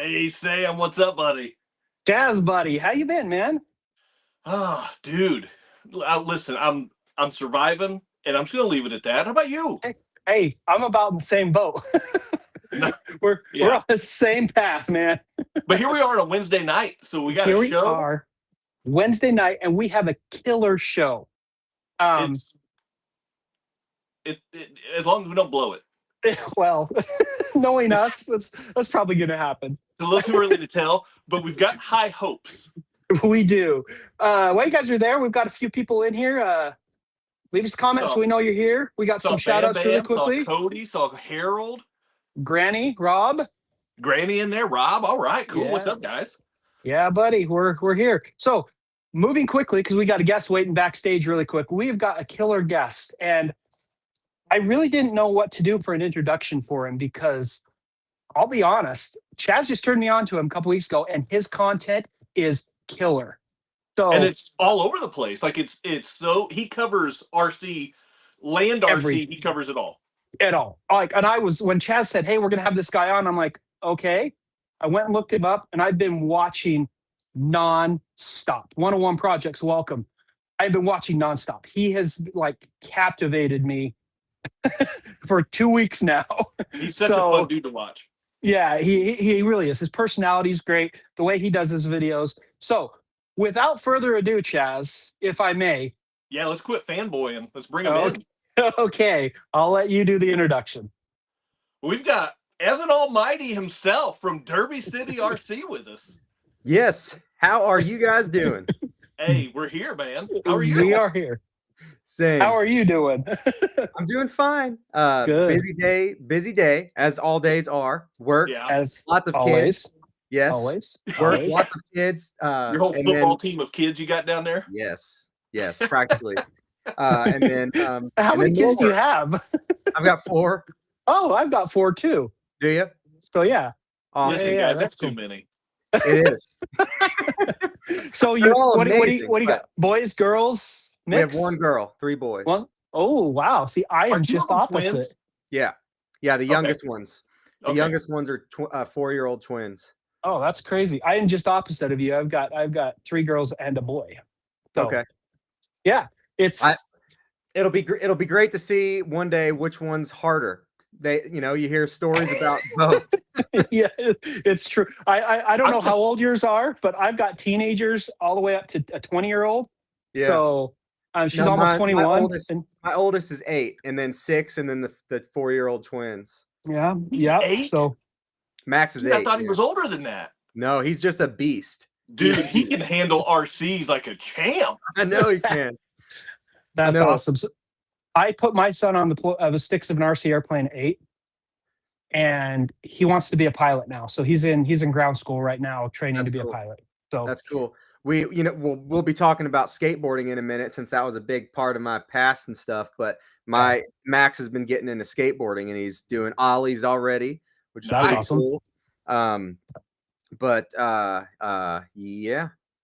Hey, Sam, what's up, buddy? Jazz buddy, how you been, man? Ah, dude. Listen, I'm surviving, and I'm just gonna leave it at that. How about you? Hey, I'm about in the same boat. No, we're yeah, on the same path, man. but here we are on a Wednesday night, so we got Here a we show. are, Wednesday night, and we have a killer show. Um, It's as long as we don't blow it. well, knowing It's, us, that's probably gonna happen. it's a little too early to tell, but we've got high hopes. We do. While you guys are there, we've got a few people in here. Leave us a comment so So, we know you're here. We got saw some shout Bam outs really Bam, saw quickly. Cody, saw Harold, Granny, Rob. Granny in there, Rob. All right, cool. What's Yeah. up, guys? Yeah, buddy, we're here. So moving quickly because we got a guest waiting backstage really quick. We've got a killer guest, and I really didn't know what to do for an introduction for him because I'll be honest, Chaz just turned me on to him a couple weeks ago, and his content is killer. And So it's all over the place. Like it's so he covers RC, land every RC. He covers it all. at all. Like, and I was when Chaz said, "Hey, we're gonna have this guy on," I'm like, okay. I went and looked him up, and I've been watching non-stop. 101 Projects, welcome. I've been watching nonstop. He has like captivated me for 2 weeks now. He's such a fun So dude to watch. yeah, he really is. His personality is great. The way he does his videos. So without further ado, Chaz, if I may, Yeah, let's quit fanboying. Let's bring him okay, in. okay, I'll let you do the introduction. We've got Evan Almighty himself from Derby City RC with us. Yes. How are you guys doing? Hey, we're here, man. How are you? We are here. Same. How are you doing? I'm doing fine. Good. Busy day, as all days are. Work, Yeah, As lots of always, kids. Yes. always, Work, always. lots of kids. your whole and football then, team of kids you got down there. yes, practically. And then How and many then kids do you more. have? I've got 4. Oh, I've got 4 too. Do you? So yeah, Awesome. Listen, yeah, guys, that's that's too cool. many. It is. So They're you all what do amazing, you got? Boys, girls, We have mix? 1 girl, 3 boys. One? Oh wow. See, I Are am two of just them opposite. twins? Yeah. Yeah, the youngest ones. The Okay. youngest ones are 4-year-old twins. Oh, that's crazy. I am just opposite of you. I've got 3 girls and a boy. So Okay. yeah, it's It'll be great to see one day which one's harder. You hear stories about both. yeah, it's true. I don't I'm know how just- old yours are, but I've got teenagers all the way up to a 20-year-old. Yeah. So she's No, almost my 21. oldest- and My oldest is 8, and then 6, and then the 4-year-old twins. yeah, He's yeah. 8? So Max is Dude, 8. I thought he yeah. was older than that. No, he's just a beast. Dude, he can handle RCs like a champ. I know he can. that's know. awesome. So I put my son on the sticks of an RC airplane at 8, and he wants to be a pilot now. So he's in ground school right now, training That's to be cool. a pilot. So That's cool. We'll be talking about skateboarding in a minute since that was a big part of my past and stuff. But Max has been getting into skateboarding and he's doing ollies already, which is That's pretty awesome. cool.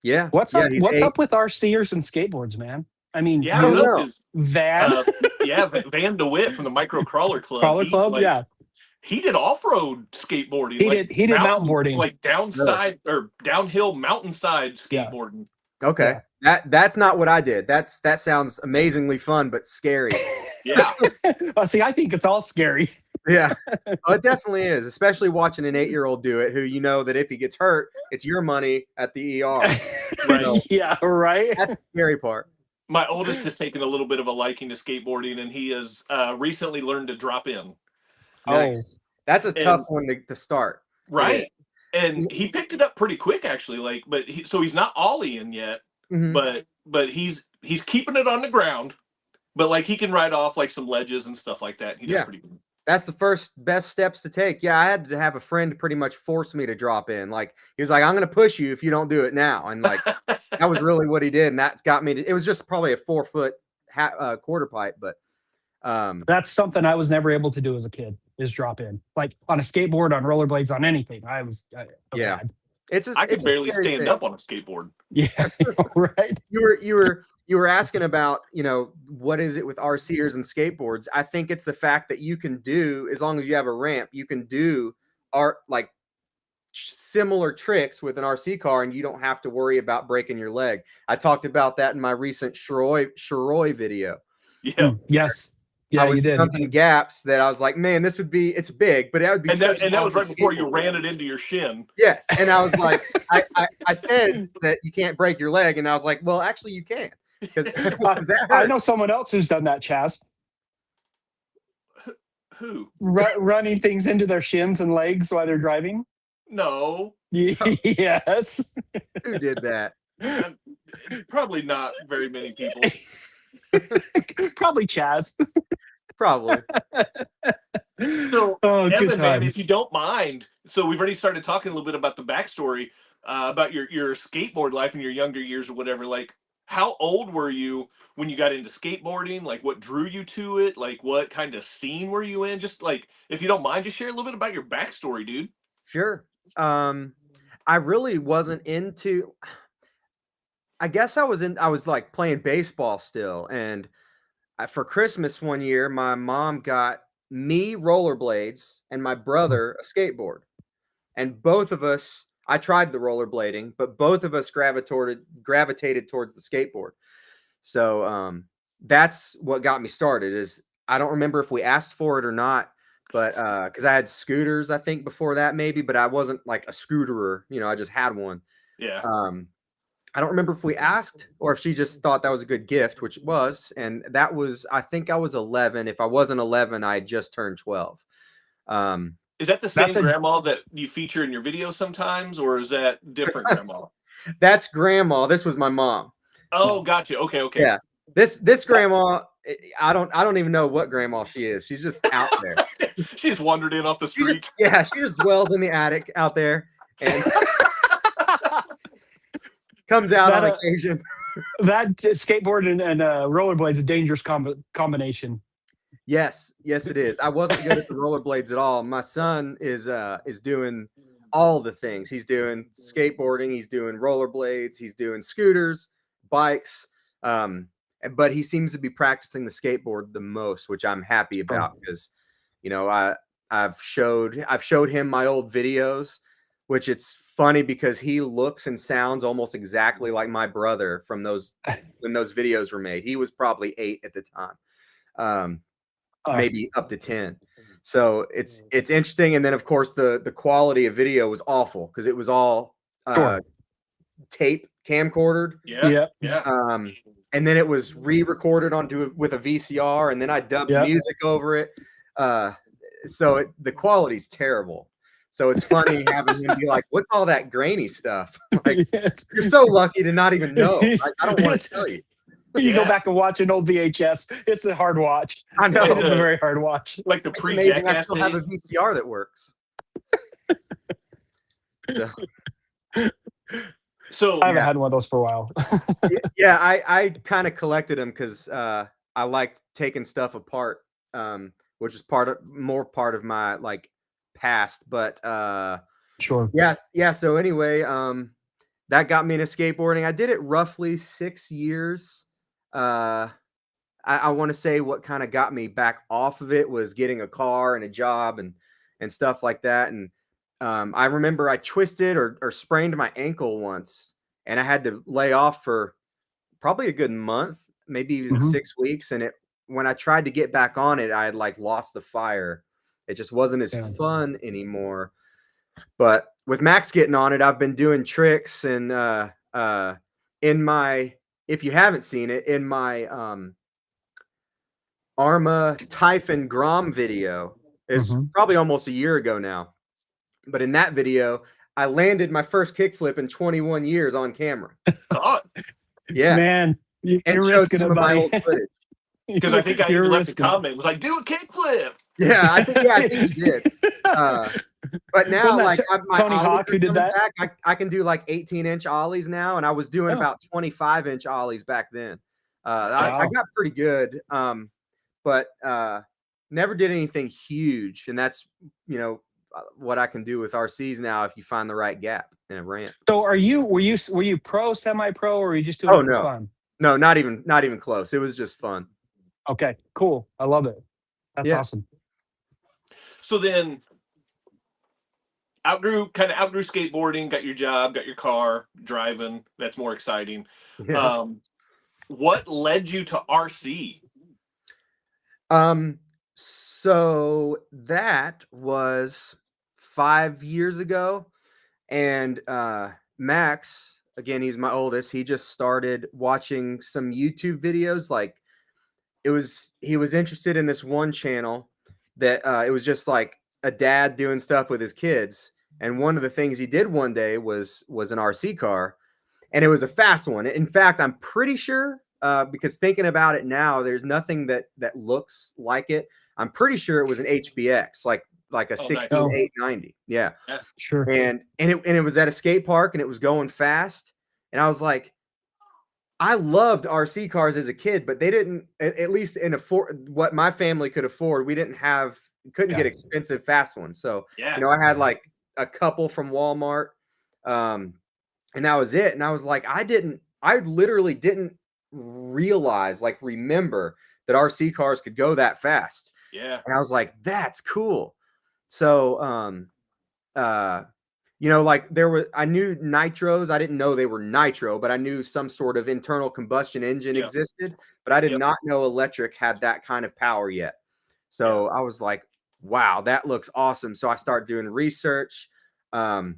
Yeah. What's Yeah, up? he's What's 8. up with RCers and skateboards, man? I mean, Yeah, I don't don't know. know. 'Cause, Van Van DeWitt from the Micro Crawler Club. Crawler Club, like, yeah. He did off-road skateboarding. He did mountain boarding. like downside or downhill mountainside Yeah. skateboarding. Okay. That's not what I did. That sounds amazingly fun, but scary. Yeah, See, I think it's all scary. Yeah. Oh, it definitely is, especially watching an 8-year-old do it, who you know that if he gets hurt, it's your money at the ER. Right. Yeah, right. That's the scary part. my oldest has taken a little bit of a liking to skateboarding, and he has recently learned to drop in. Nice. That's a And- tough one to start. Right, and he picked it up pretty quick, actually. Like, but so he's not ollieing yet, Mhm. but he's keeping it on the ground. But like he can ride off like some ledges and stuff like that. He does Yeah. pretty good. That's the first best steps to take. Yeah, I had to have a friend pretty much force me to drop in. Like he was like, "I'm going to push you if you don't do it now." And like that was really what he did, and that got me to. It was just probably a 4-foot quarter pipe, but That's something I was never able to do as a kid. Is drop in like on a skateboard, on rollerblades, on anything. Yeah. bad. I could barely stand up on a skateboard. Yeah, right. You were asking about, what is it with RCers and skateboards? I think it's the fact that you can do, as long as you have a ramp, you can do similar tricks with an RC car, and you don't have to worry about breaking your leg. I talked about that in my recent Shiroi video. Yeah. Yes. Yeah, I was you did. jumping gaps that I was like, man, this would be, it's big, but that would be And such that was right before you skateboard. ran it into your shin. Yes. And I was like, I said that you can't break your leg. And I was like, well, actually you can. Because that I hurt. know someone else who's done that, Chaz. Who? Running things into their shins and legs while they're driving. No. Yes. Who did that? Probably not very many people. Probably Chaz. Probably. So, good Evan, man, times. if you don't mind, so we've already started talking a little bit about the backstory about your skateboard life in your younger years or whatever. Like, how old were you when you got into skateboarding? Like, what drew you to it? Like, what kind of scene were you in? Just like, if you don't mind, just share a little bit about your backstory, dude. Sure. I really wasn't into, I guess I was like playing baseball still. And for Christmas one year, my mom got me rollerblades and my brother a skateboard. And both of us, I tried the rollerblading, but both of us gravitated towards the skateboard. So that's what got me started. Is I don't remember if we asked for it or not, but because I had scooters, I think before that maybe, but I wasn't like a scooterer. I just had one. Yeah. I don't remember if we asked or if she just thought that was a good gift, which it was. And that was, I think I was 11. If I wasn't 11, I had just turned 12. Is that the same grandma that you feature in your videos sometimes, or is that different grandma? That's grandma. This was my mom. Oh, gotcha. Okay. Yeah. This grandma, I don't even know what grandma she is. She's just out there. She just wandered in off the street. She just dwells in the attic out there and comes out on occasion. That skateboard and rollerblades a dangerous combination. Yes, it is. I wasn't good at the rollerblades at all. My son is doing all the things. He's doing skateboarding, he's doing rollerblades, he's doing scooters, bikes. But he seems to be practicing the skateboard the most, which I'm happy about because, I've showed him my old videos, which it's funny because he looks and sounds almost exactly like my brother from when those videos were made. He was probably 8 at the time. Maybe up to 10. So it's interesting. And then of course the quality of video was awful because it was all tape camcordered. Yeah. And then it was re-recorded with a VCR, and then I dubbed music over it. So the quality's terrible. So it's funny having him be like, "What's all that grainy stuff?" Like, you're so lucky to not even know. I don't want to tell you. You go back and watch an old VHS. It's a hard watch. I know. It is a very hard watch. Like the pre-Jackass I still have a VCR that works. So I haven't had one of those for a while. I kind of collected them because I liked taking stuff apart, which is part of my like past. But sure. Yeah. So anyway, that got me into skateboarding. I did it roughly 6 years. I want to say what kind of got me back off of it was getting a car and a job and stuff like that. And I remember I twisted or sprained my ankle once, and I had to lay off for probably a good month, maybe even 6 weeks. And when I tried to get back on it, I had like lost the fire. It just wasn't as fun anymore. But with Max getting on it, I've been doing tricks and if you haven't seen it, in my Arma Typhon Grom video is probably almost a year ago now. But in that video, I landed my first kickflip in 21 years on camera. God. Yeah. Man, you're risking it, buddy. Because I think I even left a comment. It was like, do a kickflip. Yeah, I think you did. But now, like Tony Hawk who did that, I can do like 18-inch ollies now, and I was doing about 25-inch ollies back then. I got pretty good, but never did anything huge, and that's what I can do with RCs now if you find the right gap in a ramp. So were you pro, semi-pro, or were you just doing it for fun? No, not even close. It was just fun. Okay, cool. I love it. That's awesome. So then outgrew skateboarding, got your job, got your car, driving. That's more exciting. Yeah. What led you to RC? So that was 5 years ago, and Max, again, he's my oldest. He just started watching some YouTube videos. Like he was interested in this one channel that it was just like a dad doing stuff with his kids. And one of the things he did one day was an RC car, and it was a fast one. In fact, I'm pretty sure because thinking about it now, there's nothing that looks like it. I'm pretty sure it was an HBX, like a Oh, nice. 16890. Yeah, Yeah. Sure. and it was at a skate park, and it was going fast, and I was like, I loved RC cars as a kid, but they didn't, at least in what my family could afford. We couldn't get expensive fast ones. So, Yeah. I had like a couple from Walmart, and that was it. And I was like, I literally didn't remember that RC cars could go that fast. Yeah. And I was like, that's cool. So, like I knew nitros. I didn't know they were nitro, but I knew some sort of internal combustion engine Yep. existed, but I did Yep. not know electric had that kind of power yet. So I was like, wow, that looks awesome. So I started doing research. And,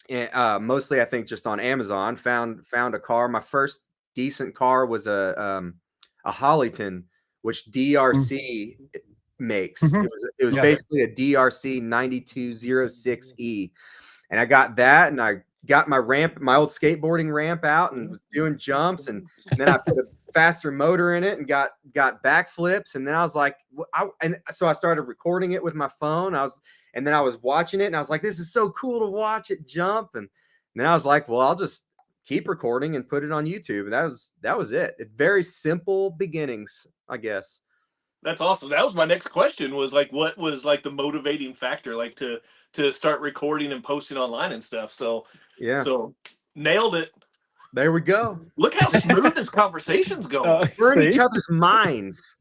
mostly I think just on Amazon, found a car. My first decent car was a Hollyton, which DRC makes. Mhm. It was Yeah. basically a DRC 9206E. And I got that, and I got my old skateboarding ramp out, and was doing jumps, and then I put a faster motor in it and got backflips. And then I was like, and so I started recording it with my phone. And then I was watching it, and I was like, this is so cool to watch it jump. And then I was like, well, I'll just keep recording and put it on YouTube. And that was it. It's very simple beginnings, I guess. That's awesome. That was my next question, was like, what was like the motivating factor, like to start recording and posting online and stuff. So Yeah. So nailed it. There we go. Look how smooth this conversation's going. We're in See? each other's minds.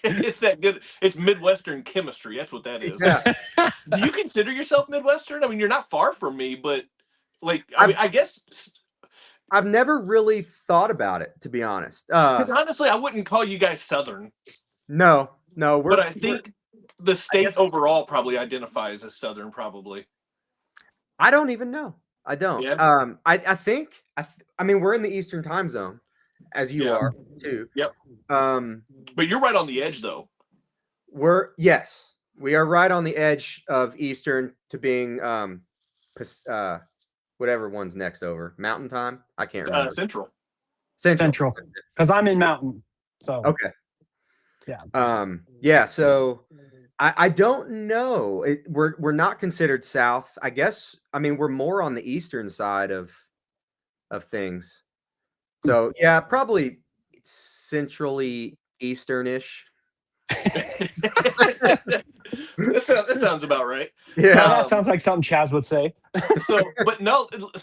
It's that good. It's Midwestern chemistry. That's what that is. Yeah. Do you consider yourself Midwestern? I mean, you're not far from me, but like, I guess. I've never really thought about it, to be honest. Because honestly, I wouldn't call you guys Southern. No. But I think the state overall probably identifies as Southern, probably. I don't even know. I don't. Yeah. I think. I mean, we're in the Eastern time zone, as you are too. Yep. But you're right on the edge, though. Yes, we are right on the edge of Eastern to being whatever one's next over. Mountain time. I can't remember. Central. Because I'm in Mountain. So okay. Yeah. Yeah. So I don't know. We're not considered South. I guess. I mean, we're more on the Eastern side of things. So yeah, probably centrally Easternish. That sounds about right. Yeah, that sounds like something Chaz would say.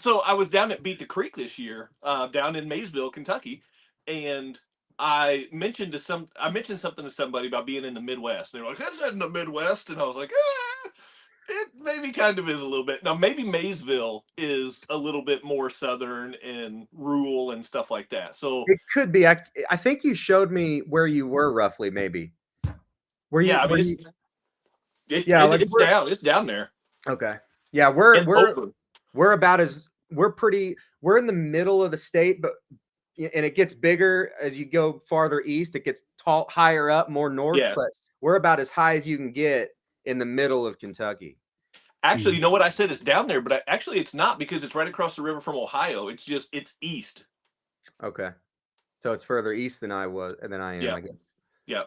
So I was down at Beat the Creek this year, down in Maysville, Kentucky, and I mentioned something to somebody about being in the Midwest. They were like, "That's not in the Midwest," and I was like, it maybe kind of is a little bit. Now, maybe Maysville is a little bit more southern and rural and stuff like that. So it could be. I think you showed me where you were roughly, maybe. It's down there. Okay. Yeah, we're in the middle of the state, but and it gets bigger as you go farther east. It gets higher up, more north, but we're about as high as you can get in the middle of Kentucky. Actually, you know what I said? It's down there, but actually it's not, because it's right across the river from Ohio. It's east. Okay. So it's further east than I am, I guess. Yeah.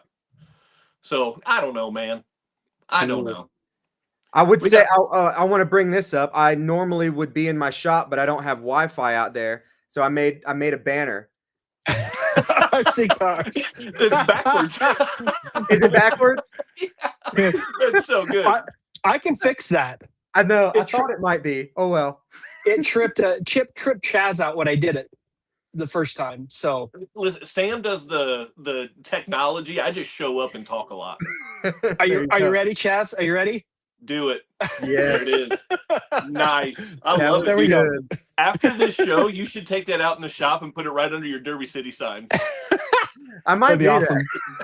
So I don't know, man. I don't know. I would say I want to bring this up. I normally would be in my shop, but I don't have Wi-Fi out there. So I made a banner. RC cars. It's backwards. Is it backwards? Yeah. It's so good. I can fix that. I know. I thought it might be. Oh well. It tripped Chaz out when I did it the first time. So listen, Sam does the technology. I just show up and talk a lot. Are you ready, Chaz? Are you ready? Do it. There it Yes. is. Nice. I That love was it, There we dude. go. good. After this show, you should take that out in the shop and put it right under your Derby City sign. I might That'd be do awesome.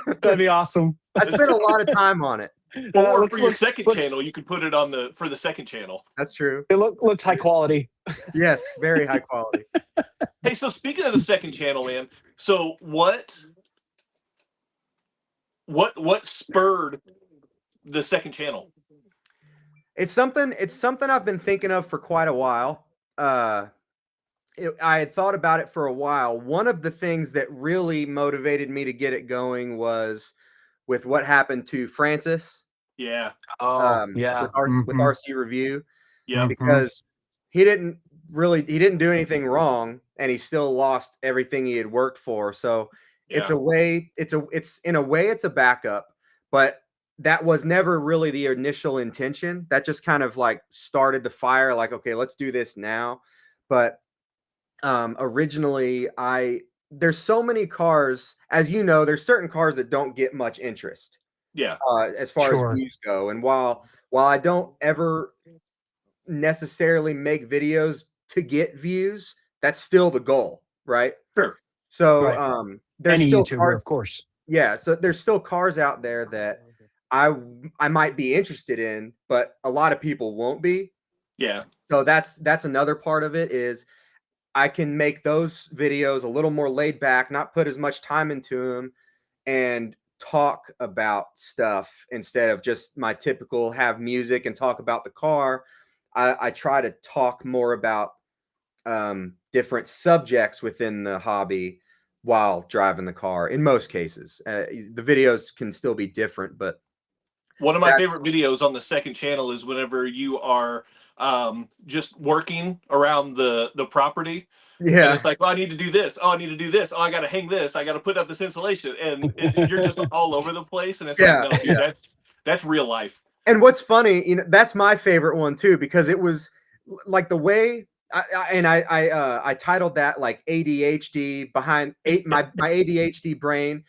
that. That'd be awesome. I spent a lot of time on it. Or for Looks your second looks channel, you could put it on for the second channel. That's true. it looks high quality. Yes, very high quality. Hey, so speaking of the second channel, man, so what spurred the second channel? It's something I've been thinking of for quite a while. I had thought about it for a while. One of the things that really motivated me to get it going was with what happened to Francis, Yeah. Oh, yeah. with RC Review, Yep. because he didn't do anything wrong, and he still lost everything he had worked for. So it's Yeah. in a way it's a backup, but that was never really the initial intention. That just kind of like started the fire, like, okay, let's do this now. But originally, there's so many cars, as you know, there's certain cars that don't get much interest Yeah. as far as Sure. views go. And while I don't ever necessarily make videos to get views, that's still the goal, right? Sure. So Right. there's Any still YouTuber, cars, of course. yeah. So there's still cars out there that I might be interested in, but a lot of people won't be. Yeah. So that's another part of it, is I can make those videos a little more laid back, not put as much time into them, and talk about stuff instead of just my typical have music and talk about the car. I try to talk more about different subjects within the hobby while driving the car. In most cases, the videos can still be different, but One of my that's favorite videos on the second channel is whenever you are just working around the property. And yeah, it's like, well, I need to do this. Oh, I need to do this. Oh, I got to hang this. I got to put up this insulation. And you're just all over the place. And it's like, yeah, no, dude, yeah. that's real life. And what's funny, that's my favorite one too, because it was like the way I titled that like ADHD behind my ADHD brain.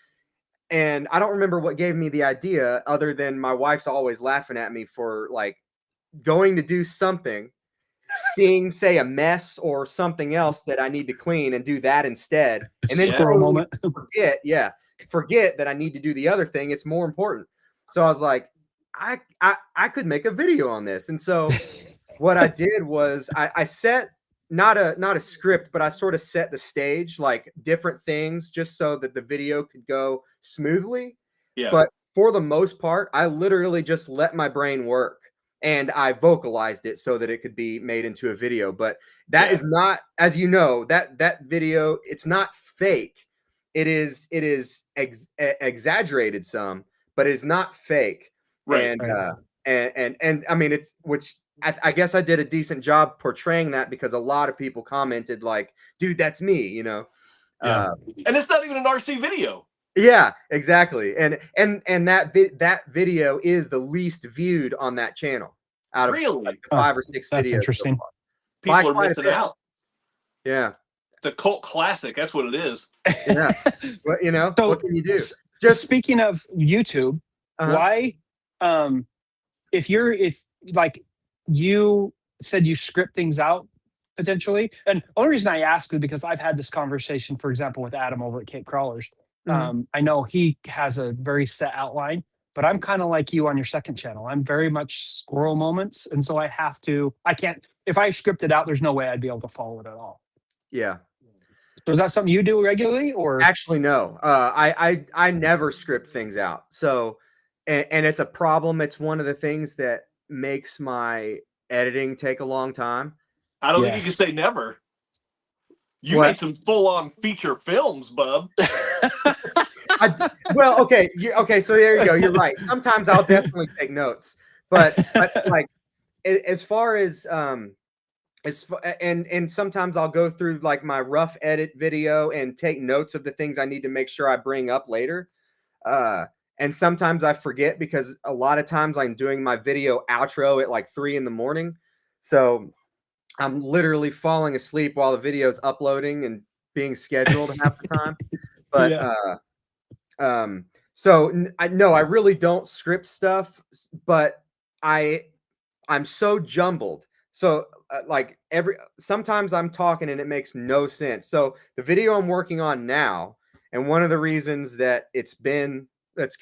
And I don't remember what gave me the idea, other than my wife's always laughing at me for like going to do something, seeing, say, a mess or something else that I need to clean, and do that instead. And then Squirrel totally moment. forget that I need to do the other thing. It's more important. So I was like, I could make a video on this. And so what I did was I set not a script, but I sort of set the stage, like different things, just so that the video could go smoothly. Yeah. But for the most part, I literally just let my brain work, and I vocalized it so that it could be made into a video. But that is not, as you know, that video, it's not fake. It is exaggerated some, but it's not fake. Right. And I mean, it's, which I guess I did a decent job portraying that, because a lot of people commented like, dude, that's me, Yeah. And it's not even an RC video. Yeah, exactly. And that video is the least viewed on that channel out of Really? like the 5 or 6 That's videos. interesting. People are missing out. Yeah. It's a cult classic. That's what it is. Yeah. Well, So, what can you do? Just speaking of YouTube, why, if like you said you script things out potentially, and the only reason I ask is because I've had this conversation, for example, with Adam over at Cape Crawlers. I know he has a very set outline, but I'm kind of like you on your second channel. I'm very much squirrel moments, and so I can't. If I script it out, there's no way I'd be able to follow it at all. Yeah. So is that something you do regularly, or Actually, no. I never script things out. So, and it's a problem. It's one of the things that makes my editing take a long time. I don't think you can say never. You made some full-on feature films, bub. Well, okay, okay. So there you go. You're right. Sometimes I'll definitely take notes, but like as far as and sometimes I'll go through like my rough edit video and take notes of the things I need to make sure I bring up later. And sometimes I forget, because a lot of times I'm doing my video outro at like 3 in the morning. So I'm literally falling asleep while the video's uploading and being scheduled half the time. But so no, I really don't script stuff, but I I'm so jumbled. So like sometimes I'm talking and it makes no sense. So the video I'm working on now, and one of the reasons that it's been it's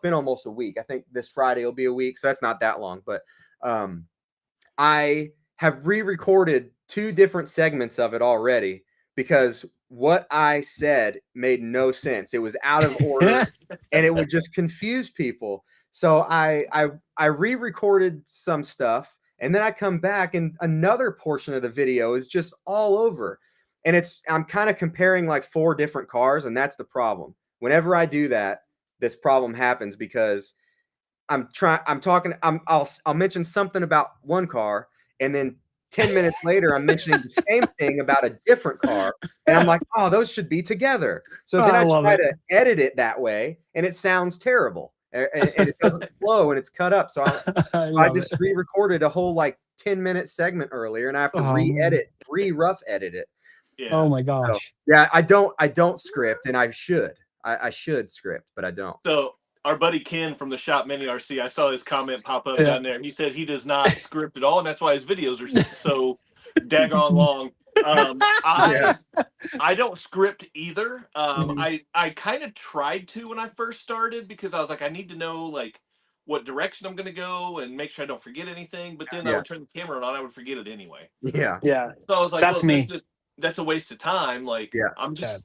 been almost a week. I think this Friday will be a week, so that's not that long. But um, I have re-recorded 2 different segments of it already because what I said made no sense. It was out of order and it would just confuse people. So I re-recorded some stuff and then I come back and another portion of the video is just all over. And I'm kind of comparing like 4 different cars, and that's the problem. Whenever I do that, this problem happens because I'll mention something about one car, and then 10 minutes later I'm mentioning the same thing about a different car, and I'm like, oh, those should be together. So then I I love try it. to edit it that way, and it sounds terrible, and it doesn't flow, and it's cut up. So I I love it. just re-recorded a whole like 10-minute segment earlier, and I have to Man. rough edit it. Yeah. Oh my So gosh. yeah, I don't script, and I should. I should script, but I don't. So our buddy Ken from the shop Mini RC, I saw his comment pop up Yeah. down there. He said he does not script at all, and that's why his videos are so daggone long. Yeah. I don't script either. Mhm. I kind of tried to when I first started because I was like, I need to know like what direction I'm going to go and make sure I don't forget anything. But then I Yeah. would turn the camera on, I would forget it anyway. Yeah. Yeah. So I was like, That's well, me. that's a waste of time. Like Yeah. Yeah.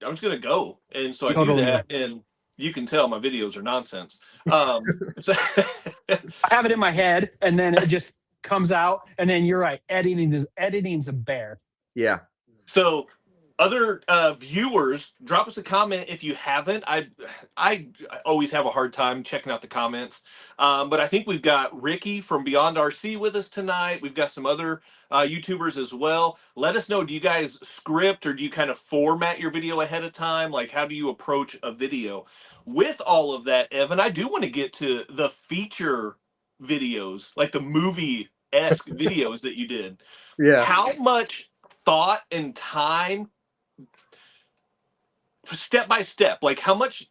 I'm just gonna go, and so I do Totally. that, and you can tell my videos are nonsense. So I have it in my head and then it just comes out. And then you're right. Editing's a bear. Yeah. So, other viewers, drop us a comment if you haven't. I always have a hard time checking out the comments, but I think we've got Ricky from Beyond RC with us tonight. We've got some other YouTubers as well. Let us know. Do you guys script or do you kind of format your video ahead of time? Like, how do you approach a video? With all of that, Evan, I do want to get to the feature videos, like the movie-esque videos that you did. Yeah. How much thought and time, step by step, like how much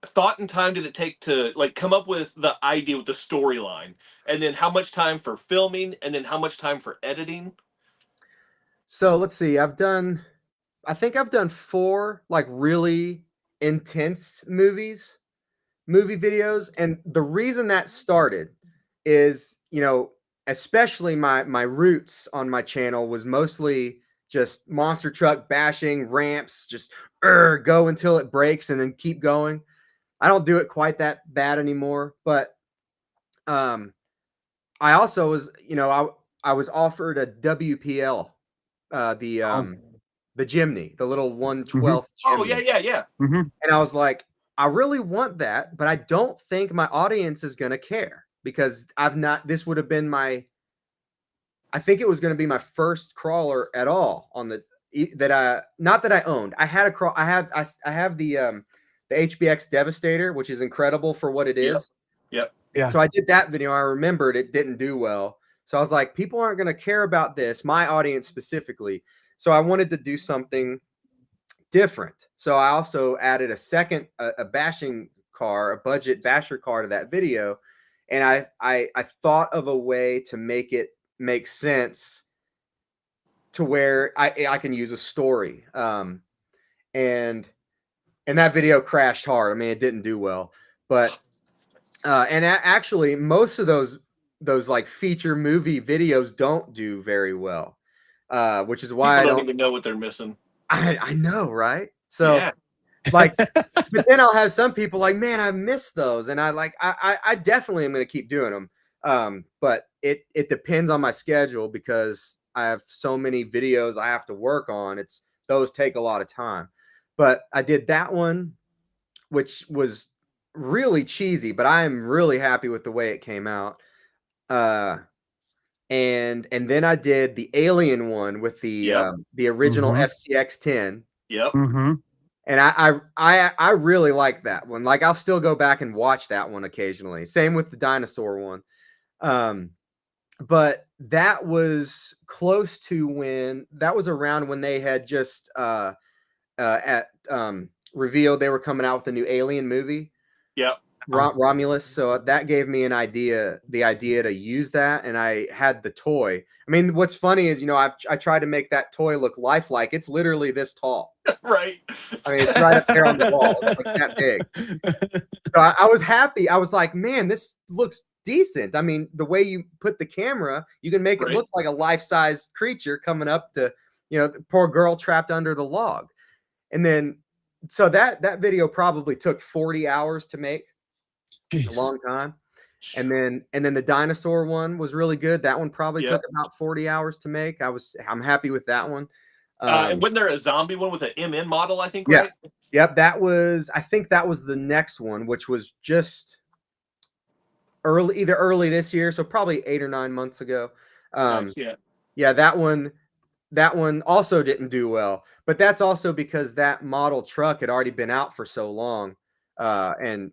thought and time did it take to like come up with the idea with the storyline, and then how much time for filming, and then how much time for editing? So let's see. I think I've done 4 like really intense movie videos. And the reason that started is, especially my roots on my channel was mostly just monster truck bashing, ramps, just go until it breaks and then keep going. I don't do it quite that bad anymore, but um I also was, I was offered a WPL, uh, the Oh. um, the Jimny, the little Mm-hmm. 1/12 Oh yeah, Jimny, yeah, yeah. Mm-hmm. and I was like, I really want that, but I don't think my audience is gonna care because I've not. This would have been I think it was gonna be my first crawler at all on that I not that I owned. I had a crawl. I have the HBX Devastator, which is incredible for what it Yep, is. yep. Yeah. So I did that video. I remembered it didn't do well. So I was like, people aren't going to care about this, my audience specifically. So I wanted to do something different. So I also added a bashing car, a budget basher car to that video. And I thought of a way to make it make sense to where I can use a story. And that video crashed hard. I mean, it didn't do well, but actually, most of those like feature movie videos don't do very well, which is why People I don't don't. even know what they're missing. I know, right? So Yeah. like, but then I'll have some people like, man, I miss those, and I definitely am going to keep doing them. But it depends on my schedule because I have so many videos I have to work on. Those take a lot of time. But I did that one, which was really cheesy, but I am really happy with the way it came out. And then I did the Alien one with Yep. the original Mm-hmm. FCX10, Yep. Mm-hmm. and I really like that one. Like I'll still go back and watch that one occasionally. Same with the dinosaur one. But that was close to when that was around when they had just revealed they were coming out with a new Alien movie. Yep. Romulus. So that gave me the idea to use that, and I had the toy. I mean, what's funny is, I tried to make that toy look lifelike. It's literally this tall. Right. I mean, it's right up there on the wall. It's like that big. So I was happy. I was like, man, this looks decent. I mean, the way you put the camera, you can make it look like a life-size creature coming up to, the poor girl trapped under the log. And then, so that video probably took 40 hours to make. Jeez. A long time. And then the dinosaur one was really good. That one probably took about 40 hours to make. I'm happy with that one. And wasn't there a zombie one with an MN model, I think, yeah. right? Yep, I think that was the next one, which was just either early this year, so probably 8 or 9 months ago. Nice, yeah, that one also didn't do well, but that's also because that model truck had already been out for so long. And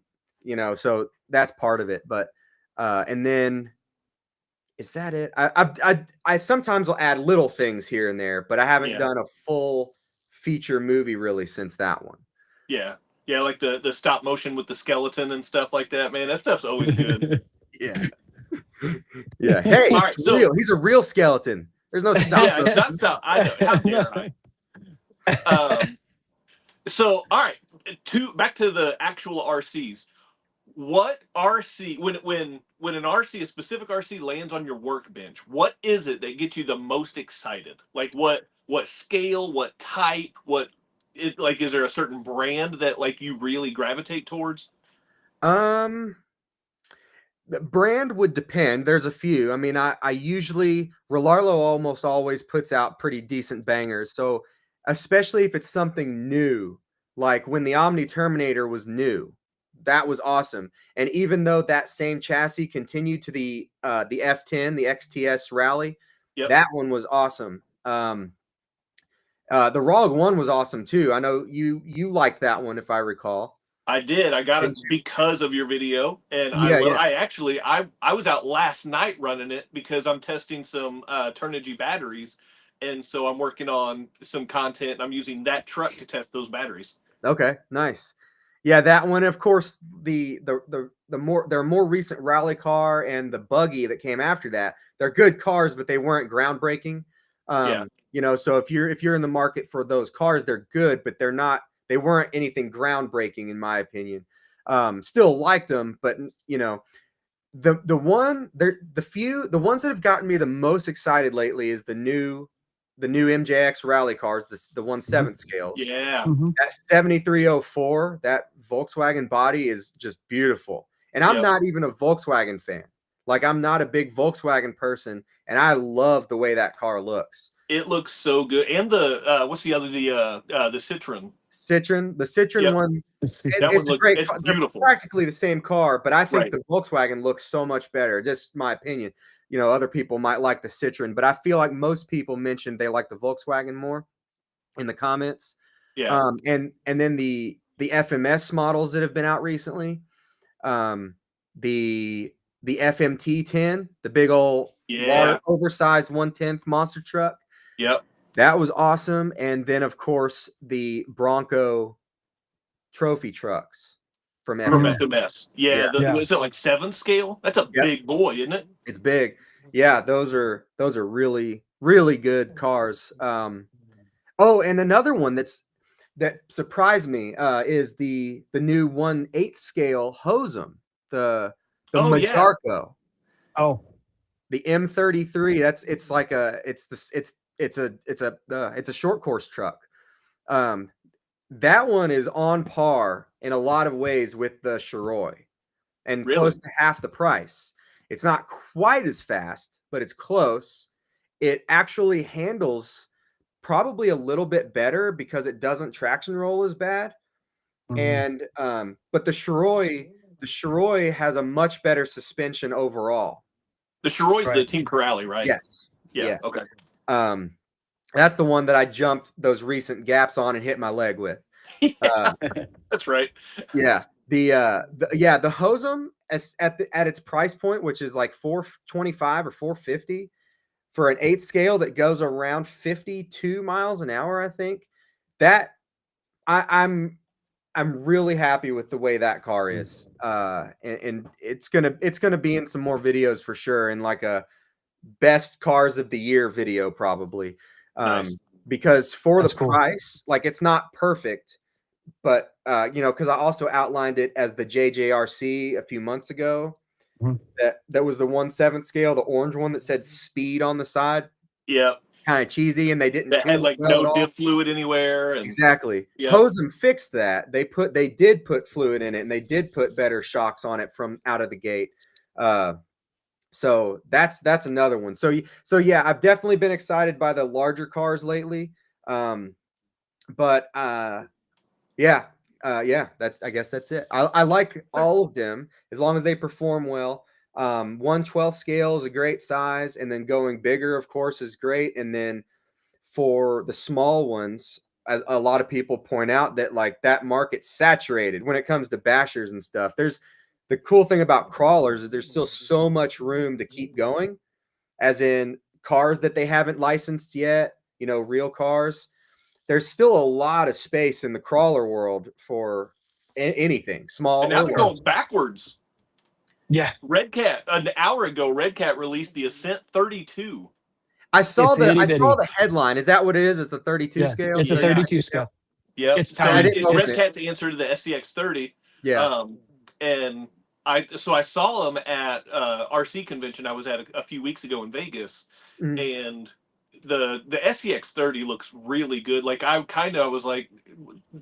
so that's part of it. But and then, is that it? I sometimes will add little things here and there, but I haven't done a full feature movie really since that one. Yeah, like the stop motion with the skeleton and stuff like that. Man, that stuff's always good. Yeah. Hey, all right, real. He's a real skeleton. There's no stop. Yeah, it's not stop. I know. How dare I? So, all right, back to the actual RCs. What RC, when an RC, a specific RC lands on your workbench, what is it that gets you the most excited? Like what scale, what type, is there a certain brand that like you really gravitate towards? The brand would depend. There's a few. I mean, I usually, Relarlo almost always puts out pretty decent bangers. So especially if it's something new, like when the Omni Terminator was new, that was awesome. And even though that same chassis continued to the F10, the XTS Rally, that one was awesome. The ROG 1 was awesome too. I know you liked that one, if I recall. I did. I got it because of your video, and I was out last night running it because I'm testing some Turnigy batteries, and so I'm working on some content. And I'm using that truck to test those batteries. Okay, nice. Yeah, that one, of course, the more recent rally car and the buggy that came after that, they're good cars, but they weren't groundbreaking. So if you're in the market for those cars, they're good, but they weren't anything groundbreaking in my opinion. Still liked them, but the ones that have gotten me the most excited lately is the new MJX rally cars, the 1/7 scales. Yeah. That 7304, that Volkswagen body is just beautiful. And I'm not even a Volkswagen fan. Like, I'm not a big Volkswagen person, and I love the way that car looks. It looks so good. And the what's the other, the Citroen. The Citroen one. That one looks it's beautiful. Practically the same car, but I think the Volkswagen looks so much better. Just my opinion. Other people might like the Citroen, but I feel like most people mentioned they like the Volkswagen more in the comments. Yeah. And then the FMS models that have been out recently, the FMT10, the big old large, oversized 1/10 monster truck. Yep. That was awesome. And then, of course, the Bronco trophy trucks from FMS. Yeah. Is it like 7 scale? That's a big boy, isn't it? It's big. Yeah, those are really, really good cars. Oh, and another one that surprised me is the new 1/8 scale Hosum, the Majarko. Oh, the M33. It's a short course truck. That one is on par in a lot of ways with the Shiroi, and close to half the price. It's not quite as fast, but it's close. It actually handles probably a little bit better because it doesn't traction roll as bad. And but the Shiroi has a much better suspension overall. The Shiroi's the Team Corrali, right? Yes. Yeah. Yes. Okay. That's the one that I jumped those recent gaps on and hit my leg with. That's right. Yeah. The Hosum at its price point, which is like $425 or $450 for an 8th scale that goes around 52 miles an hour, I think. That I I'm really happy with the way that car is. And it's gonna be in some more videos for sure, and like a best cars of the year video probably. Nice. Because for the That's cool. price, like it's not perfect, but you know, because I also outlined it as the JJRC a few months ago. Mhm. That was the 1/7 scale, the orange one that said speed on the side, Yep. kind of cheesy, and they didn't That tune had it like well no at all. diff fluid anywhere, and Exactly. yep. Posem fixed that. They did put fluid in it, and they did put better shocks on it from out of the gate. So that's another one. So yeah, I've definitely been excited by the larger cars lately. But yeah, yeah, I guess that's it. I like all of them as long as they perform well. 1/12 scale is a great size, and then going bigger, of course, is great. And then for the small ones, as a lot of people point out that like that market's saturated when it comes to bashers and stuff. There's the cool thing about crawlers is there's still so much room to keep going, as in cars that they haven't licensed yet, you know, real cars. There's still a lot of space in the crawler world for anything, small And now or they're large. going backwards. Yeah, Red Cat, an hour ago, Red Cat released the Ascent 32. I saw it's itty the bitty. headline. Is that what it is? It's a 32 Yeah, scale, it's a Yeah. 39 32 scale. scale. Yep. It's So I tiny. didn't it's Red open it. Cat's answer to the SCX30. Yeah. And I saw them at RC convention I was at a few weeks ago in Vegas, Mhm. and the SCX30 looks really good. Like I was like,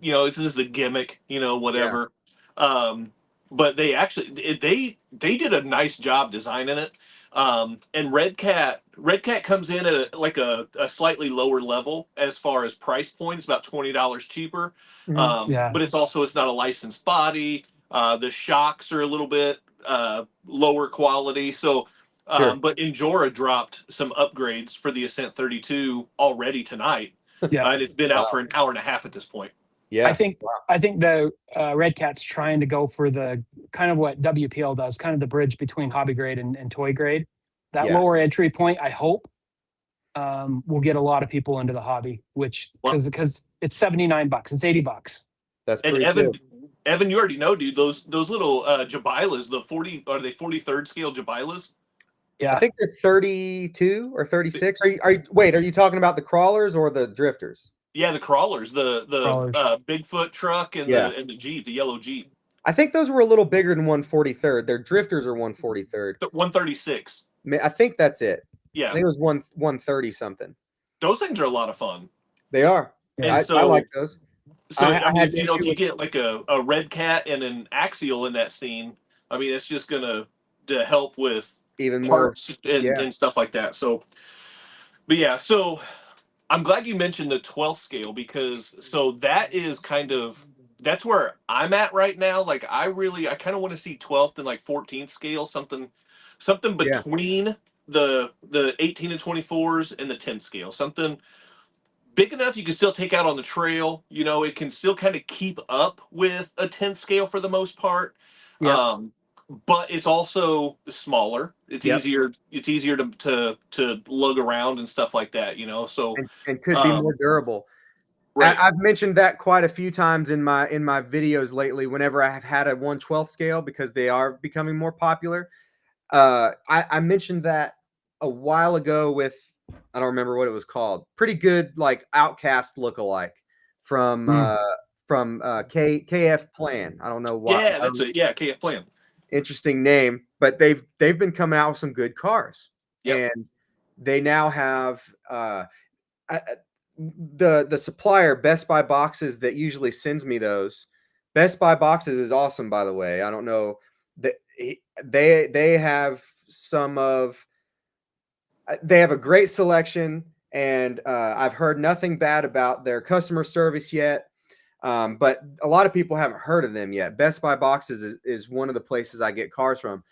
you know, this is a gimmick, you know, Yeah. whatever. Um, but they did a nice job designing it. And Red Cat comes in at a slightly lower level as far as price point. It's about $20 cheaper. Mhm. Yeah, But it's not a licensed body. The shocks are a little bit lower quality. So, Sure. but Enjora dropped some upgrades for the Ascent 32 already tonight, yeah. and it's been out Wow. for an hour and a half at this point. I Yeah. think Wow. I think the Red Cat's trying to go for the kind of what WPL does, kind of the bridge between hobby grade and toy grade. That Yes. lower entry point, I hope, will get a lot of people into the hobby, which Well, because it's $79, it's $80. That's and pretty cool. Evan, you already know, dude. Those little Jabilas, the 40 are they 43rd scale Jabilas? I Yeah, think they're 32 or 36. Wait, are you talking about the crawlers or the drifters? Yeah, the crawlers, the crawlers. Bigfoot truck Yeah. and the Jeep, the yellow Jeep, I think those were a little bigger than 143rd. Their drifters are 143rd. 136. I think that's it. I Yeah, think it was 130 something. those things are a lot of fun. They are. And Yeah, I like those. I I mean, had an if issue you with get like a red cat and an axial in that scene, I mean, it's just gonna to help with even more. parts Yeah. and stuff like that. So, but yeah, so I'm glad you mentioned the 12th scale because so that is kind of that's where I'm at right now. Like I kind of want to see 12th and like 14th scale, something Yeah. between the 18 and 24s and the 10th scale. Something big enough you can still take out on the trail. You know, it can still kind of keep up with a 10th scale for the most part. Yep. But it's also smaller. Yep. It's easier to lug around and stuff like that, you know. So And could be more um durable. right. I've mentioned that quite a few times in my videos lately. Whenever I have had a 1/12 scale, because they are becoming more popular. I mentioned that a while ago with, I don't remember what it was called. Pretty good like Outcast lookalike from Mm. KF Plan. I don't know what. Yeah, that's it. Yeah, KF plan. Interesting name, but they've been coming out with some good cars, Yep. and they now have I, the supplier Best Buy Boxes that usually sends me those. Best Buy Boxes is awesome, by the way. I don't know that they have some of they have a great selection, and I've heard nothing bad about their customer service yet. But a lot of people haven't heard of them yet. Best Buy Boxes is one of the places I get cars from,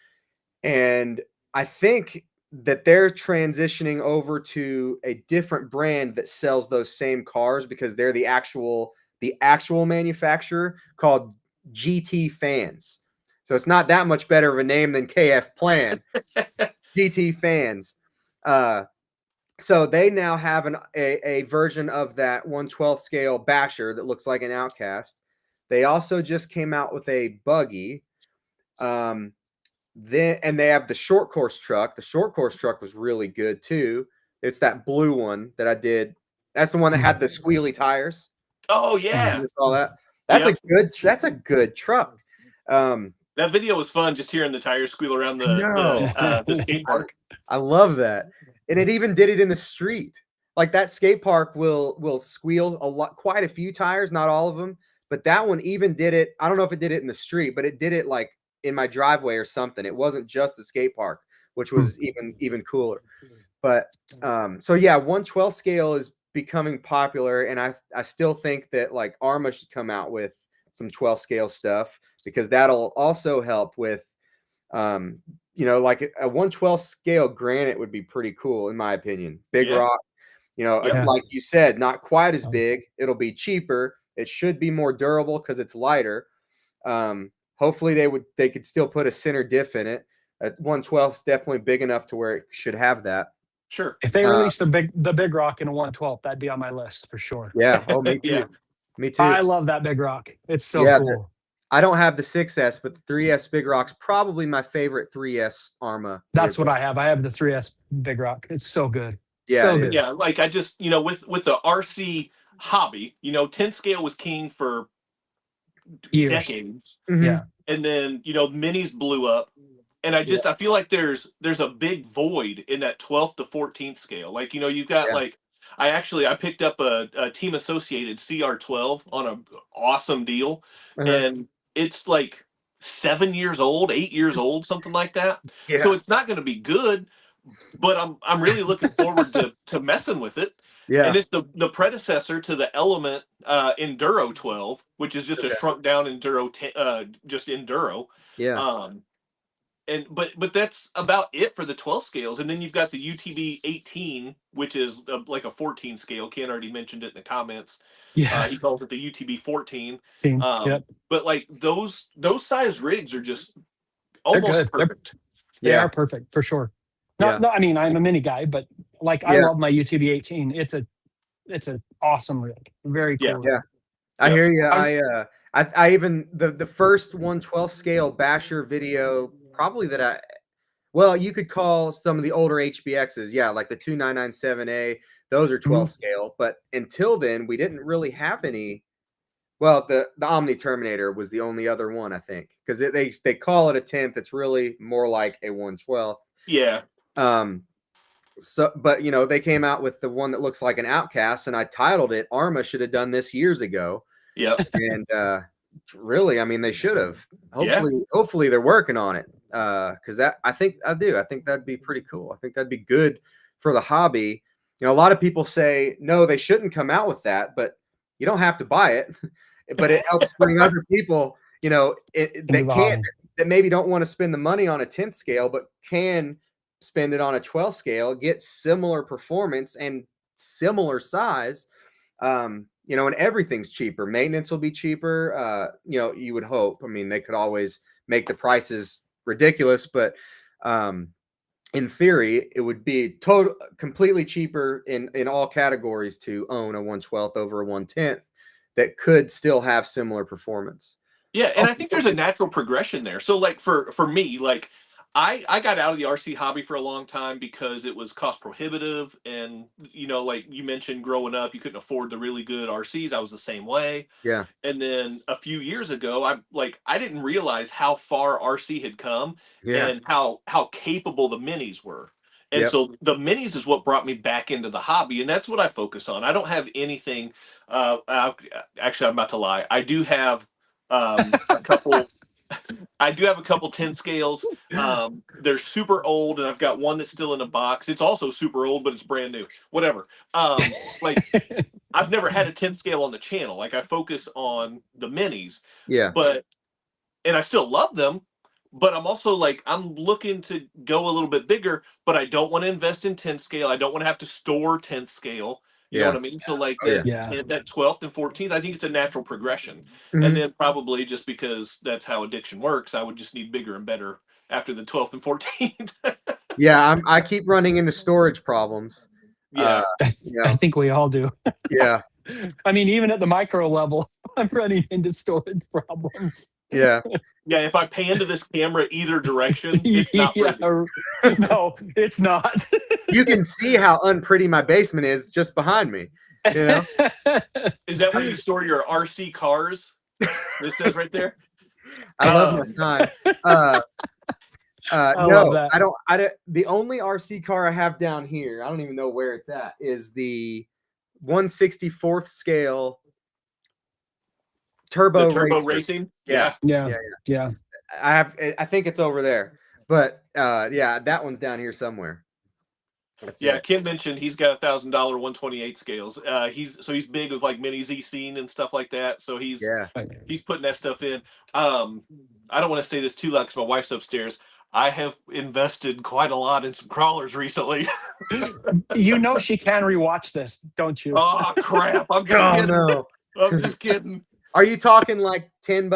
and I think that they're transitioning over to a different brand that sells those same cars because they're the actual manufacturer, called GT Fans. So it's not that much better of a name than KF Plan. GT Fans. Uh, so they now have a version of that 1/12 scale basher that looks like an Outcast, They also just came out with a buggy. And they have the short course truck. The short course truck was really good too. It's that blue one that I did. That's the one that had the squealy tires. Oh yeah. You saw that? Yep. That's a good truck. That video was fun, just hearing the tires squeal around the skate park. I love that. And it even did it in the street. Like that skate park will squeal quite a few tires, not all of them, but that one even did it. I don't know if it did it in the street, but it did it like in my driveway or something. It wasn't just the skate park, which was even cooler. But so yeah, 1/12 scale is becoming popular, and I still think that like Arma should come out with some 12 scale stuff, because that'll also help with like a 1/12 scale granite would be pretty cool in my opinion. Big rock, like you said, not quite as big. It'll be cheaper. It should be more durable because it's lighter. Hopefully they could still put a center diff in it. 1/12 is definitely big enough to where it should have that. Sure. If they release the big rock in a 1/12, that'd be on my list for sure. Yeah. Oh, me too. Yeah. Me too. I love that big rock. It's so cool. I don't have the 6S, but the 3S Big Rock's probably my favorite 3S Arma. That's what I have. I have the 3S Big Rock. It's so good. Yeah, so good. Yeah. Like I just, with the RC hobby, 10 scale was king for Years. decades. Yeah. And then, minis blew up. And I feel like there's a big void in that 12th to 14th scale. Like, you've got like, I picked up a Team Associated CR12 on an awesome deal. And it's like 7 years old, 8 years old, something like that. Yeah. So it's not going to be good, but I'm really looking forward to messing with it. Yeah. And it's the predecessor to the Element Enduro 12, which is just a shrunk down Enduro, just Enduro. Yeah. But that's about it for the 12 scales. And then you've got the UTB 18, which is like a 14 scale. Ken already mentioned it in the comments. Yeah. He calls it the UTB 14. But like those size rigs are just almost perfect. They are perfect for sure. No, I mean, I'm a mini guy, but like I love my UTB 18. It's an awesome rig. Very cool. Yeah. I hear you. I even the first 1/12 scale basher video probably you could call some of the older HBXs, like the 2997A, those are 12 scale, but until then we didn't really have any. Well, the Omni Terminator was the only other one, I think, because they call it a 10th. It's really more like a 1/12. Yeah. So, but they came out with the one that looks like an Outcast, and I titled it "Arma should have done this years ago." Yeah. And really, I mean, they should have. Hopefully they're working on it. Because I think that'd be pretty cool. I think that'd be good for the hobby. A lot of people say no, they shouldn't come out with that, but you don't have to buy it. But it helps bring other people, that maybe don't want to spend the money on a 10th scale, but can spend it on a 12 scale, get similar performance and similar size. And everything's cheaper. Maintenance will be cheaper. You would hope. I mean, they could always make the prices ridiculous, but in theory, it would be completely cheaper in all categories to own a 1/12 over a 1/10 that could still have similar performance. Yeah, and I think there's a natural progression there. So like for me, like I got out of the RC hobby for a long time because it was cost prohibitive. And, like you mentioned growing up, you couldn't afford the really good RCs. I was the same way. Yeah. And then a few years ago, I didn't realize how far RC had come and how capable the minis were. And so the minis is what brought me back into the hobby. And that's what I focus on. I don't have anything. Actually, I'm about to lie. I do have a couple. I do have a couple 10 scales. They're super old, and I've got one that's still in a box. It's also super old, but it's brand new. Whatever. Like I've never had a 10 scale on the channel. Like I focus on the minis. Yeah. And I still love them, but I'm also like, I'm looking to go a little bit bigger, but I don't want to invest in 10 scale. I don't want to have to store 10th scale. You know what I mean? So like that 12th and 14th, I think it's a natural progression. And then probably just because that's how addiction works, I would just need bigger and better after the 12th and 14th. Yeah, I keep running into storage problems. Yeah. I think we all do. Yeah. I mean, even at the micro level. I'm running into storage problems. Yeah. Yeah, if I pan to this camera either direction, it's not Yeah, pretty. no, it's not. You can see how unpretty my basement is just behind me. You know, Is that where you store your RC cars? It says right there. I love my sign. I love No, that. I don't. The only RC car I have down here, I don't even know where it's at, is the 1/64th scale The turbo turbo racer. racing. Yeah, Yeah, yeah, yeah. I think it's over there, but yeah, that one's down here somewhere. That's Yeah, it. Kim mentioned he's got $1,000 128 scales. He's big with like mini Z scene and stuff like that. So Yeah. he's putting that stuff in. I don't want to say this too loud because my wife's upstairs. I have invested quite a lot in some crawlers recently. You know she can rewatch this, don't you? Oh crap! I'm just Oh kidding. no. I'm just kidding. Are you talking like $10?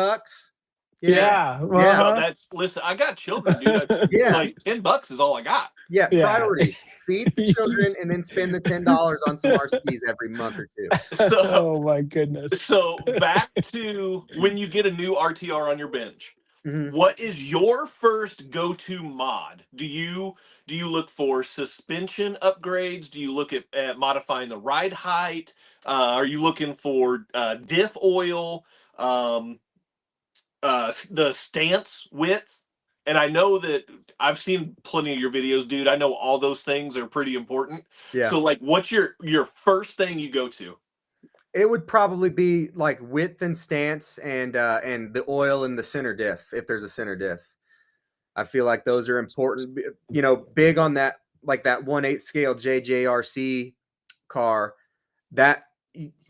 Yeah. No, Uh-huh. that's listen. I got children, dude. Yeah. Like $10 is all I got. Yeah, Yeah. priorities. Feed the children and then spend the $10 on some RCs every month or two. So, Oh my goodness. so back to when you get a new RTR on your bench. Mhm. What is your first go-to mod? Do you look for suspension upgrades? Do you look at modifying the ride height? Are you looking for diff oil? The stance width? And I know that I've seen plenty of your videos, dude. I know all those things are pretty important. Yeah. So, like, what's your first thing you go to? It would probably be like width and stance and the oil and the center diff, if there's a center diff. I feel like those are important. You know, big on that, like that 1/8 scale JJRC car. That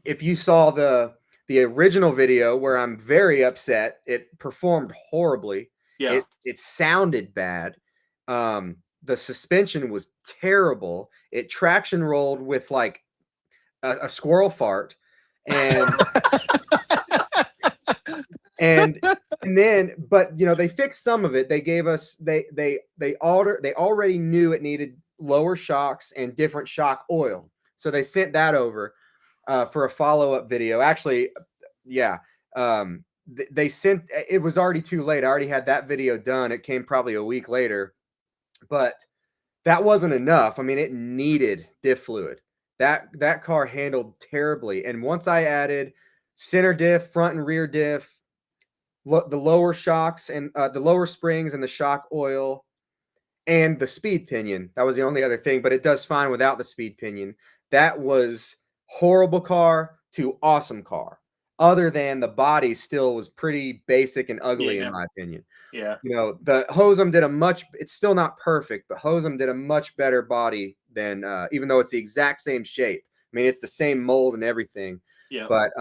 if you saw the original video where I'm very upset, it performed horribly. Yeah. It sounded bad. The suspension was terrible. It traction rolled with like a squirrel fart, and and then, but you know, they fixed some of it. They gave us they already knew it needed lower shocks and different shock oil, so they sent that over for a follow-up video. Actually, yeah, they sent it. Was already too late. I already had that video done. It came probably a week later, but that wasn't enough. I mean, it needed diff fluid. That car handled terribly. And once I added center diff, front and rear diff, the lower shocks and the lower springs and the shock oil and the speed pinion, that was the only other thing, but it does fine without the speed pinion. That was horrible car to awesome car. Other than the body still was pretty basic and ugly, in my opinion. Yeah. You know, the Hosem did it's still not perfect, but Hosem did a much better body than, even though it's the exact same shape. I mean, it's the same mold and everything. Yeah. But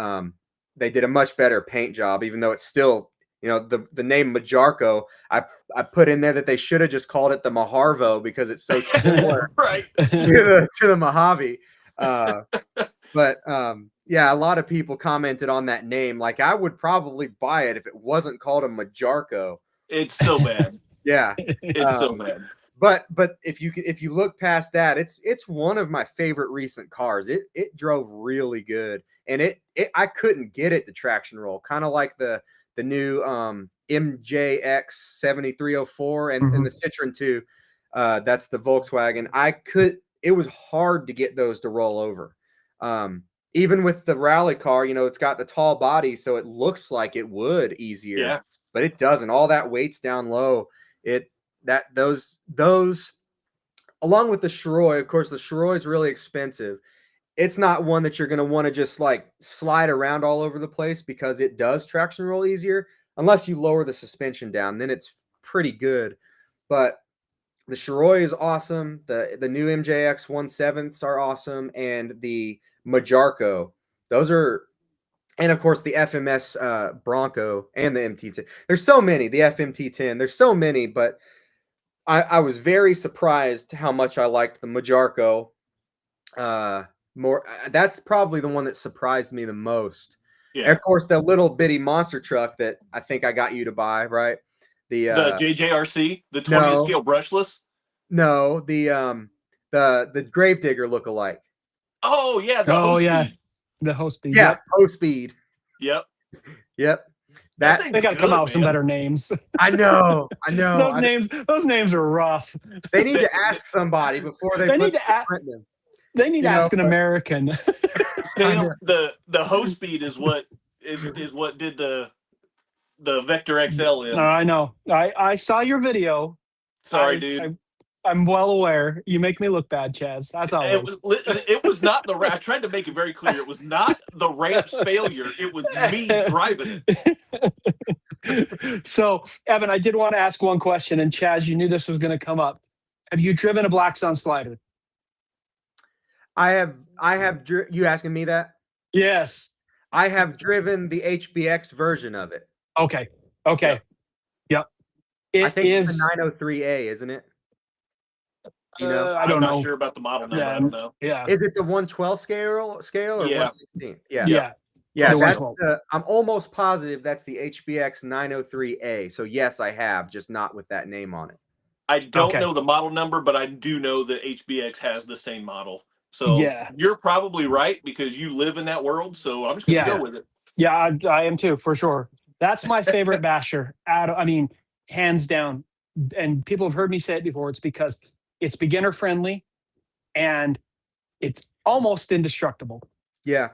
they did a much better paint job, even though it's still, you know, the name Majarko, I put in there that they should have just called it the Maharvo because it's so similar Right. to the Mojave. But yeah, a lot of people commented on that name. Like, I would probably buy it if it wasn't called a Majarko. It's so bad. Yeah, It's so bad. but if you look past that, it's one of my favorite recent cars. It drove really good, and I couldn't get it to traction roll, kind of like the new MJX 7304 and the Citroen 2. That's the Volkswagen. It was hard to get those to roll over. Even with the rally car, you know, it's got the tall body, so it looks like it would easier. Yeah. But it doesn't. All that weight's down low. Those along with the Shiroi, of course, the Shiroi is really expensive. It's not one that you're going to want to just like slide around all over the place because it does traction roll easier unless you lower the suspension down. Then it's pretty good. But the Shiroi is awesome. The new MJX 1/7s are awesome, and the Majarko, those are. And of course, the FMS Bronco and the MT10. There's so many. The FMT10. There's so many, but I was very surprised how much I liked the Majarko. More. That's probably the one that surprised me the most. Yeah. And of course, the little bitty monster truck that I think I got you to buy, right? The JJRC, the 20th scale brushless. No, the Gravedigger lookalike. Oh yeah. Oh yeah. The host speed. Yeah, host speed. Yep. Yep. That That thing's They got to come good, out with some man. better names. I know. I know. Those names are rough. They need They, to ask somebody before they They need to print them. they need to You know, ask an American. I know. Sam, the host speed is what did the Vector XL No, in. I know. I saw your video. Sorry, dude. I'm well aware. You make me look bad, Chaz, as always. It was not the. I tried to make it very clear. It was not the ramp's failure. It was me driving it. So, Evan, I did want to ask one question, and Chaz, you knew this was going to come up. Have you driven a Black Sun slider? I have. You asking me that? Yes. I have driven the HBX version of it. Okay. Okay. Yep. I It think it's is. the 903A, isn't it? You know, I don't I'm not know. sure about the model number. Yeah. I don't know. Yeah. is it the 112 scale or Yeah. 116? Yeah. Yeah. Yeah, The that's 112. I'm almost positive that's the HBX 903A. So yes, I have, just not with that name on it. I don't Okay. know the model number, but I do know that HBX has the same model. So Yeah. you're probably right because you live in that world. So I'm just going to Yeah. go with it. Yeah, I am too, for sure. That's my favorite basher. I mean, hands down. And people have heard me say it before. It's because it's beginner friendly and it's almost indestructible. Yeah.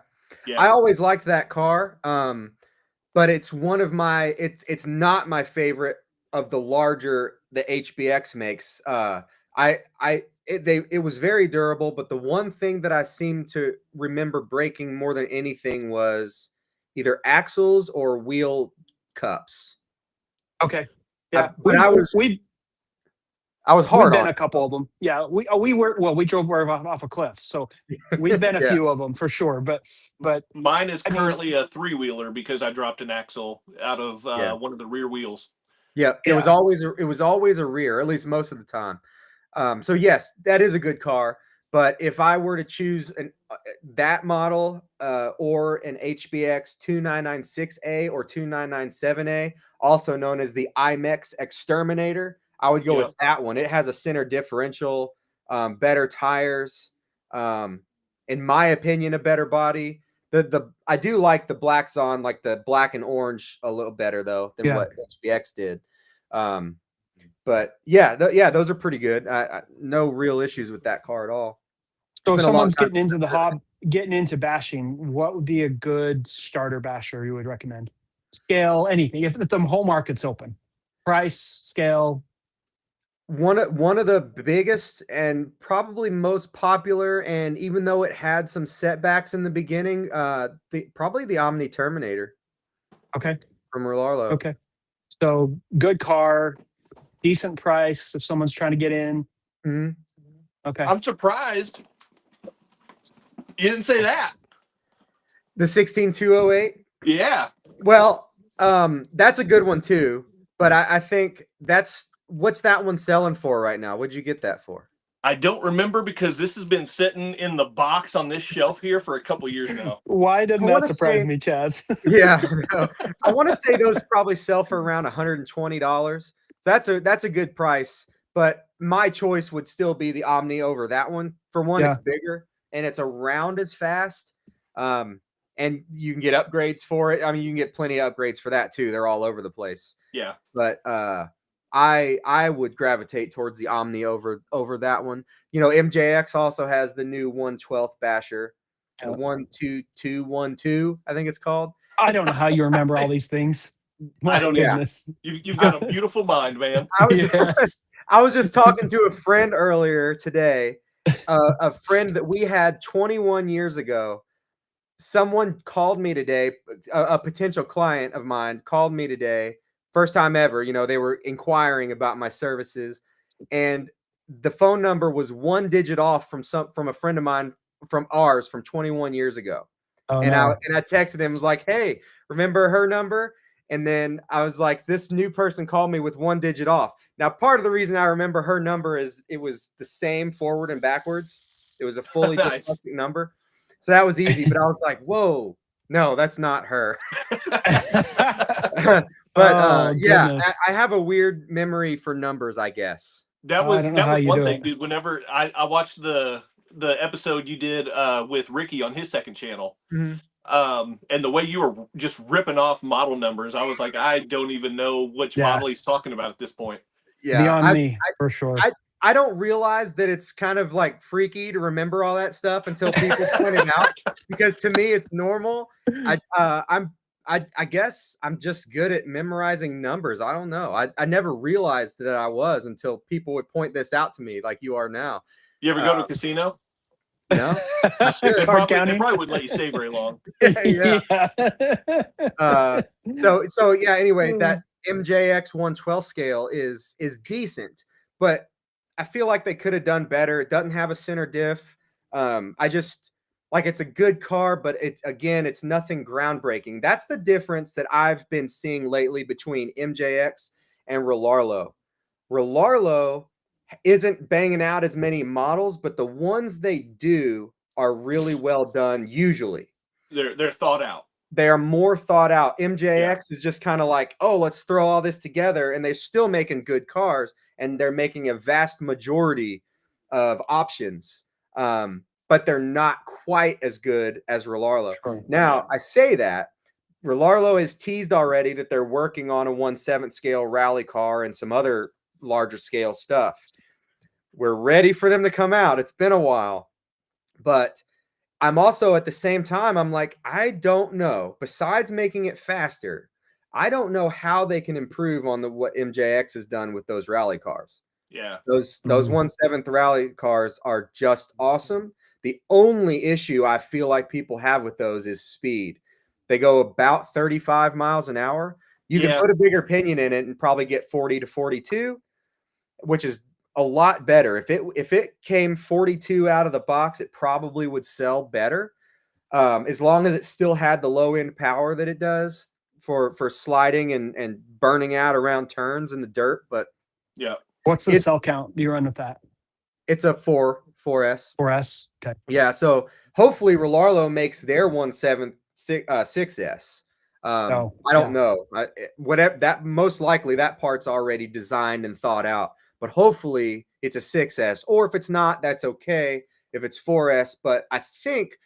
Yeah. I always liked that car. But it's one of my it's not my favorite of the larger the HBX makes. It was very durable, but the one thing that I seem to remember breaking more than anything was either axles or wheel cups. Okay. Yeah. But I was We've hard been on a couple of them. Yeah. We drove off a cliff. So we've been a Yeah. few of them for sure. But Mine is I mean, currently a 3-wheeler because I dropped an axle out of Yeah. one of the rear wheels. Yeah, it was always a rear, at least most of the time. So yes, that is a good car. But if I were to choose that model or an HBX 2996A or 2997A, also known as the IMEX Exterminator, I would go with that one. It has a center differential, better tires, in my opinion, a better body. I do like the blacks on, like the black and orange, a little better though than what HBX did. But yeah, those are pretty good. No real issues with that car at all. so if someone's getting into bashing, what would be a good starter basher you would recommend? Scale, anything. If the whole market's open, price, scale. One of the biggest and probably most popular, and even though it had some setbacks in the beginning, probably the Omni Terminator. Okay. From Rollarlo. Okay. So good car, decent price if someone's trying to get in. Mm-hmm. Okay. I'm surprised you didn't say that. The 16208? Yeah. Well, that's a good one too. But I think what's that one selling for right now? What'd you get that for? I don't remember because this has been sitting in the box on this shelf here for a couple years now. Why didn't that surprise me, Chaz? Yeah, no. I want to say those probably sell for around $120. So that's a good price. But my choice would still be the Omni over that one. For one, it's bigger and it's around as fast. And you can get upgrades for it. I mean, you can get plenty of upgrades for that too. They're all over the place. Yeah. But I would gravitate towards the Omni over that one. You know, MJX also has the new 112th basher, the 12212, I think it's called. I don't know how you remember all these things. My goodness. You've got a beautiful mind, man. I was just talking to a friend earlier today, a friend that we had 21 years ago. Someone called me today, a potential client of mine called me today. First time ever, you know, they were inquiring about my services, and the phone number was one digit off from a friend of mine from 21 years ago. I texted him, was like, "Hey, remember her number?" And then I was like, "This new person called me with one digit off." Now, part of the reason I remember her number is it was the same forward and backwards. It was a fully dyslexic number, so that was easy. But I was like, "Whoa, no, that's not her." But yeah, I have a weird memory for numbers, I guess. That was one thing, dude. Whenever I watched the episode you did with Ricky on his second channel, And the way you were just ripping off model numbers, I was like, I don't even know which Yeah. model he's talking about at this point. Yeah, Beyond me, for sure. I don't realize that it's kind of like freaky to remember all that stuff until people point it out, because to me it's normal. I guess I'm just good at memorizing numbers. I don't know. I never realized that I was until people would point this out to me, like you are now. You ever go to a casino? No, I should. They Card probably counting. wouldn't let you stay very long. Yeah. So yeah. Anyway, Hmm. that MJX 112 scale is decent, but I feel like they could have done better. It doesn't have a center diff. I just like, it's a good car, but it's nothing groundbreaking. That's the difference that I've been seeing lately between MJX and Relarlo. Relarlo isn't banging out as many models, but the ones they do are really well done usually. They're thought out. They are more thought out. MJX is just kind of like, oh, let's throw all this together, and they're still making good cars, and they're making a vast majority of options, but they're not quite as good as Relarlo. Sure. Now, I say that Relarlo is teased already that they're working on a 1/7 scale rally car and some other larger scale stuff. We're ready for them to come out. It's been a while, but I'm also at the same time, I'm like, I don't know. Besides making it faster, I don't know how they can improve on what MJX has done with those rally cars. Yeah. Those 1/7 rally cars are just awesome. The only issue I feel like people have with those is speed. They go about 35 miles an hour. You can put a bigger pinion in it and probably get 40 to 42, which is a lot better. If it came 42 out of the box, it probably would sell better, as long as it still had the low end power that it does for sliding and burning out around turns in the dirt. But yeah, what's the cell count do you run with that? It's a 4S. 4S. Okay. Yeah. So hopefully Relarlo makes their 1/7 6S. I don't know. Whatever, that most likely that part's already designed and thought out. But hopefully it's a 6S, or if it's not, that's okay if it's 4S. But I think,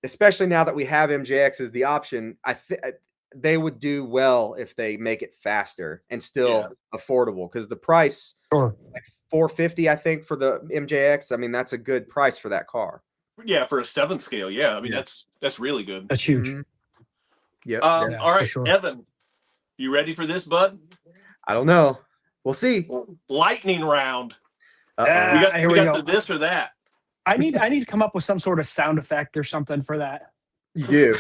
especially now that we have MJX as the option, they would do well if they make it faster and still affordable, because the price, like $450, I think, for the MJX. I mean, that's a good price for that car. Yeah, for a 7 scale. Yeah, I mean that's really good. That's huge. Mm-hmm. Yeah. All right, Evan, you ready for this, bud? I don't know. We'll see. Lightning round. We got the this or that. I need to come up with some sort of sound effect or something for that. You do.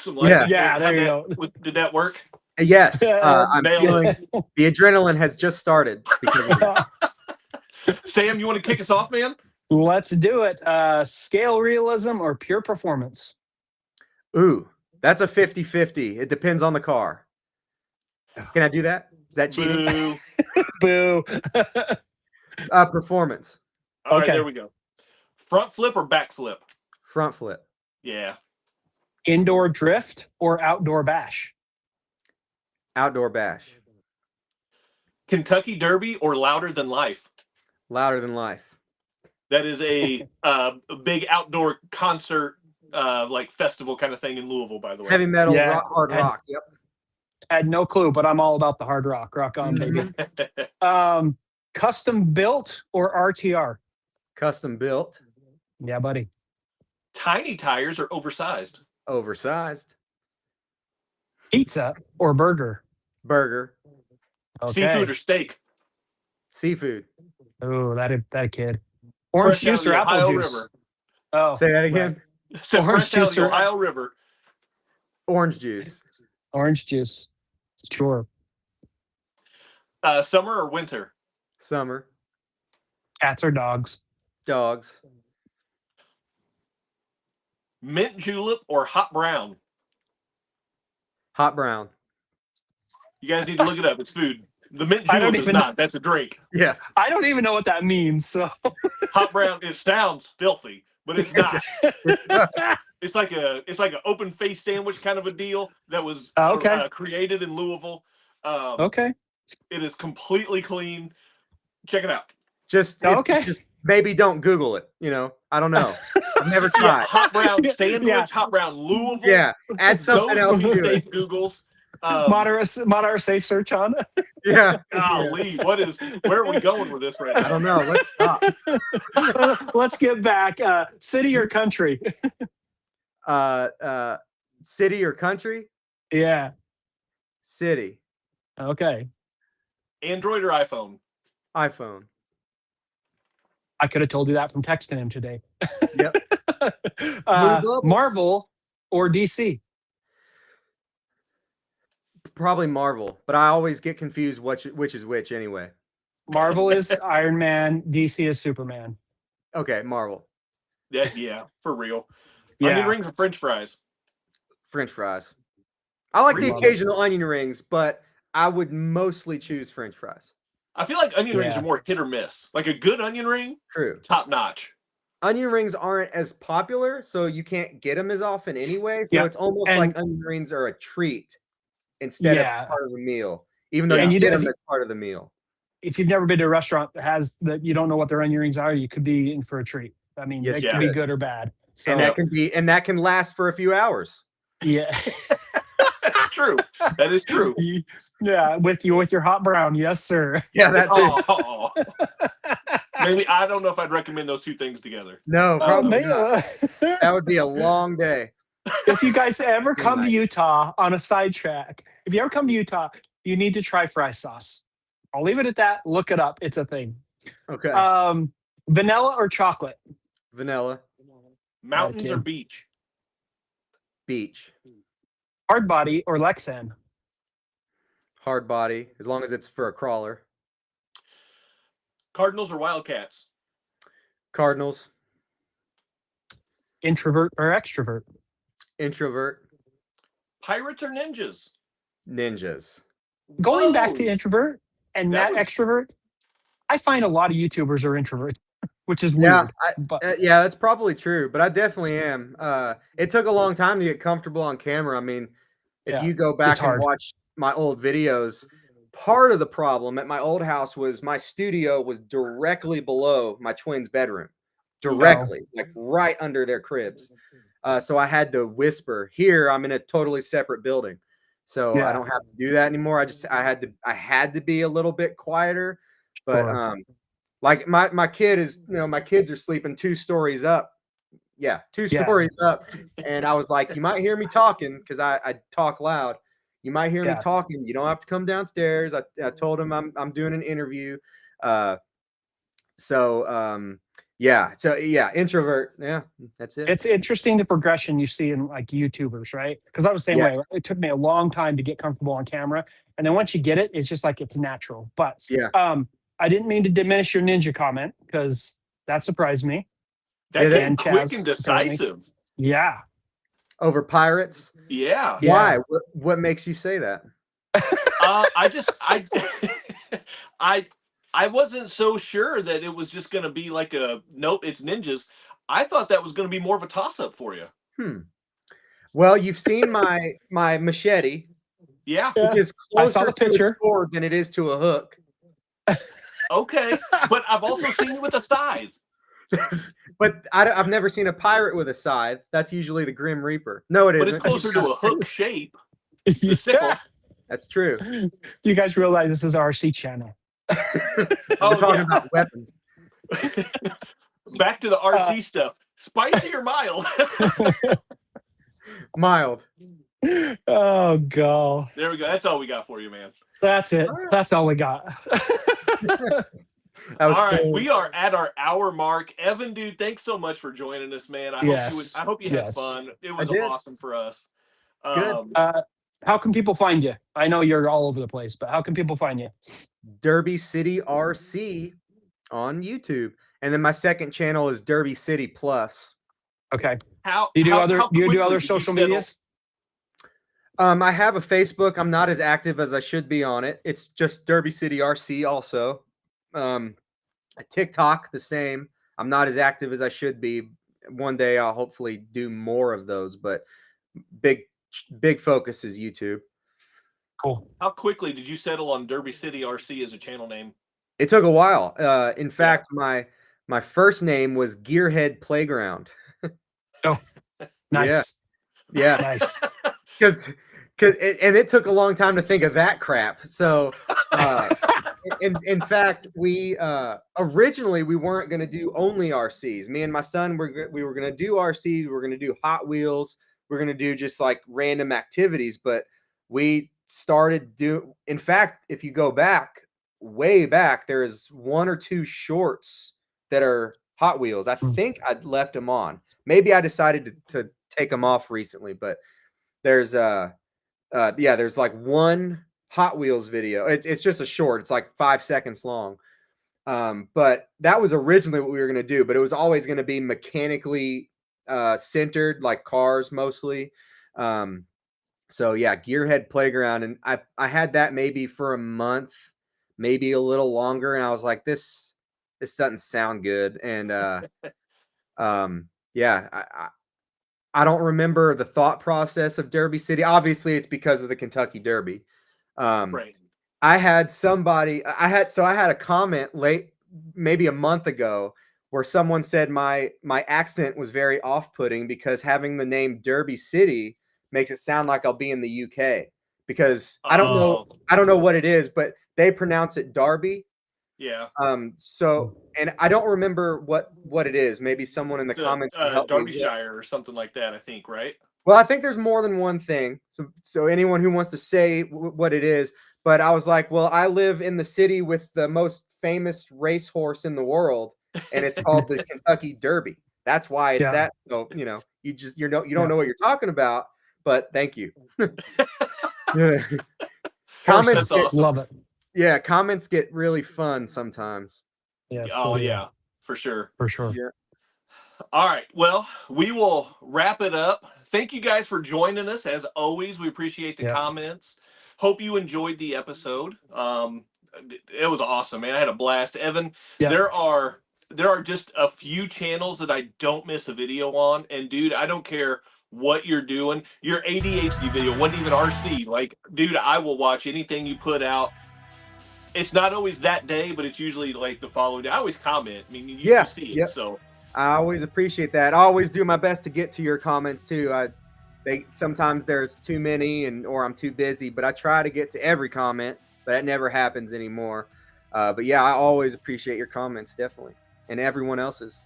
Yeah, there you go. Did that work? Yes. I'm feeling the adrenaline has just started because of that. Sam, you want to kick us off, man? Let's do it. Scale realism or pure performance? Ooh, that's a 50-50. It depends on the car. Can I do that? Is that cheating? Boo. Performance. All right, there we go. Front flip or back flip? Front flip. Yeah. Indoor drift or outdoor bash? Outdoor bash. Kentucky Derby or Louder Than Life? Louder Than Life. That is a big outdoor concert, like festival kind of thing in Louisville, by the way. Heavy metal, hard rock. Yep. Had no clue, but I'm all about the hard rock. Rock on, baby. Custom built or RTR? Custom built. Yeah, buddy. Tiny tires or oversized? Oversized. Pizza or burger? Burger. Okay. Seafood or steak? Seafood. Oh, that kid. Orange juice or apple juice? River. Oh, say that again. So orange juice or Ohio River? Orange juice. Orange juice. Sure. Summer or winter? Summer. Cats or dogs? Dogs. Mint julep or hot brown? Hot brown. You guys need to look it up. It's food. The mint julep is not. That's a drink. Yeah. I don't even know what that means. So hot brown. It sounds filthy, but it's not. It's like an open face sandwich kind of a deal that was created in Louisville. Okay. It is completely clean. Check it out. Just maybe don't Google it. I don't know. I've never Yeah, tried. hot brown sandwich, Yeah. hot brown Louisville. Yeah, add something Those else would be to it. safe Googles. Moderate safe search on. Yeah. Golly, where are we going with this right I now? don't know. Let's stop. Let's get back. City or country? City or country? Yeah. City. Okay. Android or iPhone? iPhone. I could have told you that from texting him today. Yep. Blue bubbles. Marvel or DC? Probably Marvel, but I always get confused which is which anyway. Marvel is Iron Man. DC is Superman. Okay, Marvel. Yeah, for real. Onion Yeah. rings or French fries? French fries. I like the Love it. occasional onion rings, but I would mostly choose French fries. I feel like onion rings Yeah. are more hit or miss. Like a good onion ring, True. top notch. Onion rings aren't as popular, so you can't get them as often anyway. So Yeah. it's almost And- like onion rings are a treat instead Yeah. of part of the meal, even though Yeah. you And you get do- them as part of the meal. If you've never been to a restaurant that has that, you don't know what their onion rings are, you could be in for a treat. I mean, Yes, it you could be could. good or bad. So And that can last for a few hours. yeah. True. That is true. Yeah, with your hot brown. Yes, sir. Yeah, that's it. Oh. Maybe I don't know if I'd recommend those two things together. No, Oh, probably man. not. That would be a long day. If you guys ever come to Nice. Utah on a sidetrack, if you ever come to Utah, you need to try fry sauce. I'll leave it at that. Look it up. It's a thing. Okay. Vanilla or chocolate? Vanilla. Mountains or kid. beach? Beach. Hard body or Lexan? Hard body, as long as it's for a crawler. Cardinals or Wildcats? Cardinals. Introvert or extrovert? Introvert. Pirates or ninjas? Ninjas. Going back to Whoa. introvert and That that was- extrovert, I find a lot of YouTubers are introverts, which is Yeah, weird. But yeah, that's probably true, but I definitely am. It took a long time to get comfortable on camera. I mean, if Yeah, you go back it's and hard. watch my old videos, part of the problem at my old house was my studio was directly below my twins' bedroom, directly, like right under their cribs. So I had to whisper. Here, I'm in a totally separate building, so Yeah. I don't have to do that anymore. I had to be a little bit quieter, but Sure. like my kid is, my kids are sleeping 2 stories up. Yeah, 2 Yeah. stories up. And I was like, you might hear me talking because I talk loud. You might hear me Yeah. talking. You don't have to come downstairs. I told him I'm doing an interview. Yeah. So yeah, introvert. Yeah, that's it. It's interesting the progression you see in like YouTubers, right? Because I was the same Yes. way. It took me a long time to get comfortable on camera, and then once you get it, it's just like it's natural. But Yeah. I didn't mean to diminish your ninja comment because that surprised me. That Did it? came And quick Chaz, and apparently. decisive. Yeah. Over Pirates. Yeah. Yeah. Why? What makes you say that? I wasn't so sure that it was just going to be like nope, it's ninjas. I thought that was going to be more of a toss up for you. Well, you've seen my machete, Yeah. which is I saw closer the to a picture. sword than it is to a hook. Okay. But I've also seen you with a scythe. But I've never seen a pirate with a scythe. That's usually the Grim Reaper. No, it But isn't. it's closer to a hook shape. The sickle. Yeah. That's true. You guys realize this is our RC channel. We're Oh, talking yeah. about weapons. Back to the RC stuff. Spicy or mild? Mild. Oh god. There we go. That's all we got for you, man. That's it. That's all we got. That was All right, fun. we are at our hour mark. Evan, dude, thanks so much for joining us, man. I hope you had Yes. fun. It was did. awesome for us. Good. How can people find you? I know you're all over the place, but how can people find you? Derby City RC on YouTube. And then my second channel is Derby City Plus. Okay. How Do you do how- other how do you do quickly other did you social settle- medias? I have a Facebook. I'm not as active as I should be on it. It's just Derby City RC also. TikTok, the same. I'm not as active as I should be. One day I'll hopefully do more of those, but big focus is YouTube. Cool. How quickly did you settle on Derby City RC as a channel name? It took a while. In fact, My first name was Gearhead Playground. Oh, nice. Yeah. Nice. Because it took a long time to think of that crap. So in fact, we originally we weren't going to do only RCs. Me and my son we were going to do RCs. We were going to do Hot Wheels. We're going to do just like random activities. But we started in fact, if you go back way back, there is 1 or 2 shorts that are Hot Wheels. I think I'd left them on. Maybe I decided to take them off recently, but there's there's like 1 Hot Wheels video. It's just a short. It's like 5 seconds long. But that was originally what we were going to do, but it was always going to be mechanically centered, like cars mostly. So yeah, Gearhead Playground, and I had that maybe for a month, maybe a little longer, and I was like, this doesn't sound good. And yeah, I don't remember the thought process of Derby City. Obviously, it's because of the Kentucky Derby. Right. I had a comment late, maybe a month ago, where someone said my accent was very off-putting because having the name Derby City makes it sound like I'll be in the UK. Because I don't know what it is, but they pronounce it Derby. Yeah. So, and I don't remember what it is. Maybe someone in the comments can help me. Derbyshire or something like that, I think, right? Well, I think there's more than one thing. So anyone who wants to say what it is, but I was like, well, I live in the city with the most famous racehorse in the world, and it's called the Kentucky Derby. That's why it's that. So, you don't know what you're talking about, but thank you. Comments, awesome. Love it. Yeah, comments get really fun sometimes. Yes. Oh yeah, for sure. For sure. Yeah. All right. Well, we will wrap it up. Thank you guys for joining us. As always, we appreciate the comments. Hope you enjoyed the episode. It was awesome, man. I had a blast. Evan, there are just a few channels that I don't miss a video on. And dude, I don't care what you're doing. Your ADHD video wasn't even RC. Like, dude, I will watch anything you put out. It's not always that day, but it's usually like the following day. I always comment. I mean, you see it, so. I always appreciate that. I always do my best to get to your comments too. Sometimes there's too many or I'm too busy, but I try to get to every comment, but that never happens anymore. But yeah, I always appreciate your comments, definitely, and everyone else's.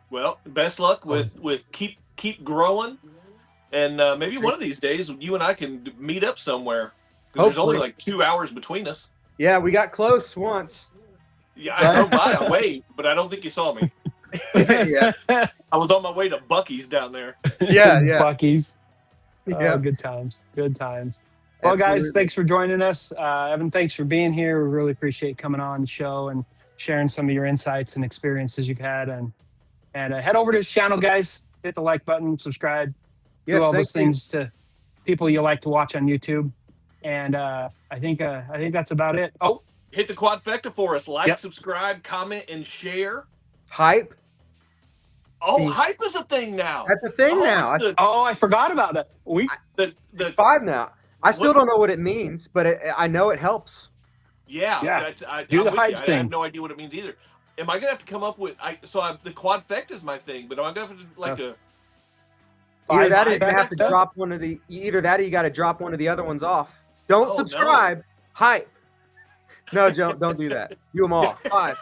Well, best luck with keep growing, and maybe one of these days you and I can meet up somewhere. Because there's only like 2 hours between us. Yeah, we got close once. Yeah, I drove by, I waved, but I don't think you saw me. Yeah, I was on my way to Buc-ee's down there. Yeah. Buc-ee's. Yeah, oh, good times. Good times. Well, guys, thanks for joining us. Evan, thanks for being here. We really appreciate coming on the show and sharing some of your insights and experiences you've had. And head over to his channel, guys. Hit the like button, subscribe, do all those things to people you like to watch on YouTube. And I think that's about it. Oh, hit the quadfecta for us. Like, subscribe, comment, and share. Hype. Oh, hype is a thing now. That's a thing now. I forgot about that. The 5 now. I still don't know what it means, but I know it helps. Yeah. Do the hype thing. I have no idea what it means either. Am I gonna have to come up with? The quadfecta is my thing, but am I gonna have to like a? Either that, or you have to drop one of the. Either that, or you got to drop one of the other ones off. Don't subscribe. No. Hype. No, don't do that. Do them all. 5.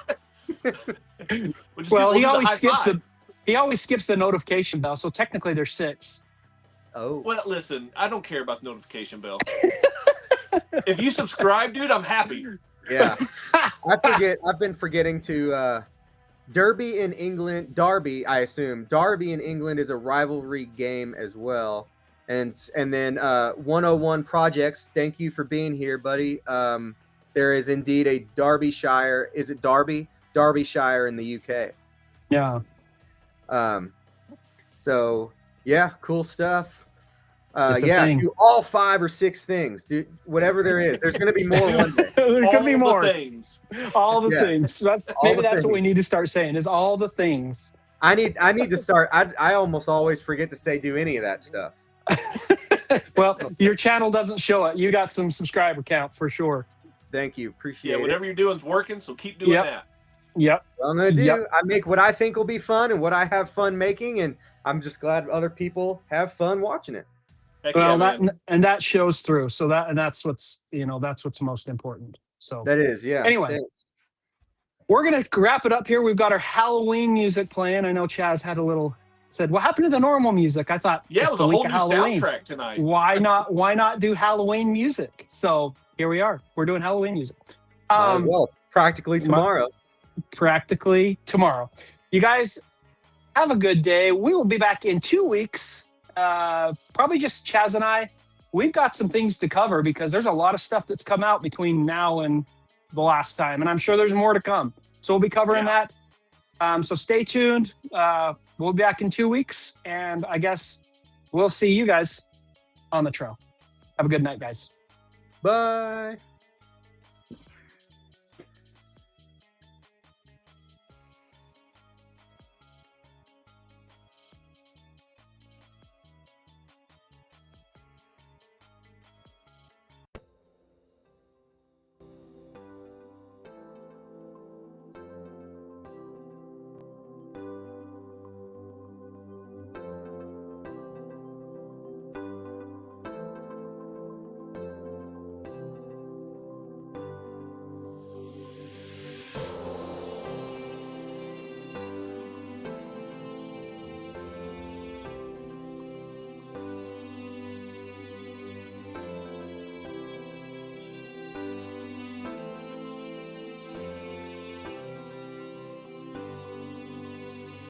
Well, he always skips the notification bell, so technically there's 6. Oh. Well, listen, I don't care about the notification bell. If you subscribe, dude, I'm happy. Yeah. I've been forgetting to Derby in England. Derby, I assume. Derby in England is a rivalry game as well. And then 101 Projects, thank you for being here, buddy. There is indeed a Derbyshire. Is it Derby? Derbyshire in the UK. Yeah. So yeah, cool stuff. Thing. Do all 5 or 6 things, dude. Whatever there is, there's gonna be more one day. There could be more things. All the things. Maybe that's what we need to start saying is all the things. I need to start. I almost always forget to say do any of that stuff. Well, your channel doesn't show it. You got some subscriber count for sure. Thank you. Appreciate it. Whatever you're doing is working, so keep doing that. Yep. What I'm gonna do. Yep. I make what I think will be fun and what I have fun making, and I'm just glad other people have fun watching it. Heck Well, yeah, man. that shows through. So that's what's that's what's most important. So That is, yeah. anyway, Thanks. we're gonna wrap it up here. We've got our Halloween music playing. I know Chaz had a little said, "What happened to the normal music?" I thought, Yeah, it it's was the a week whole of new Halloween. soundtrack tonight. Why not do Halloween music? So here we are. We're doing Halloween music. Well, it's practically tomorrow. Practically tomorrow. You guys have a good day. We will be back in 2 weeks. Probably just Chaz and I. We've got some things to cover because there's a lot of stuff that's come out between now and the last time, and I'm sure there's more to come. So we'll be covering that. So stay tuned. We'll be back in 2 weeks, and I guess we'll see you guys on the trail. Have a good night, guys. Bye.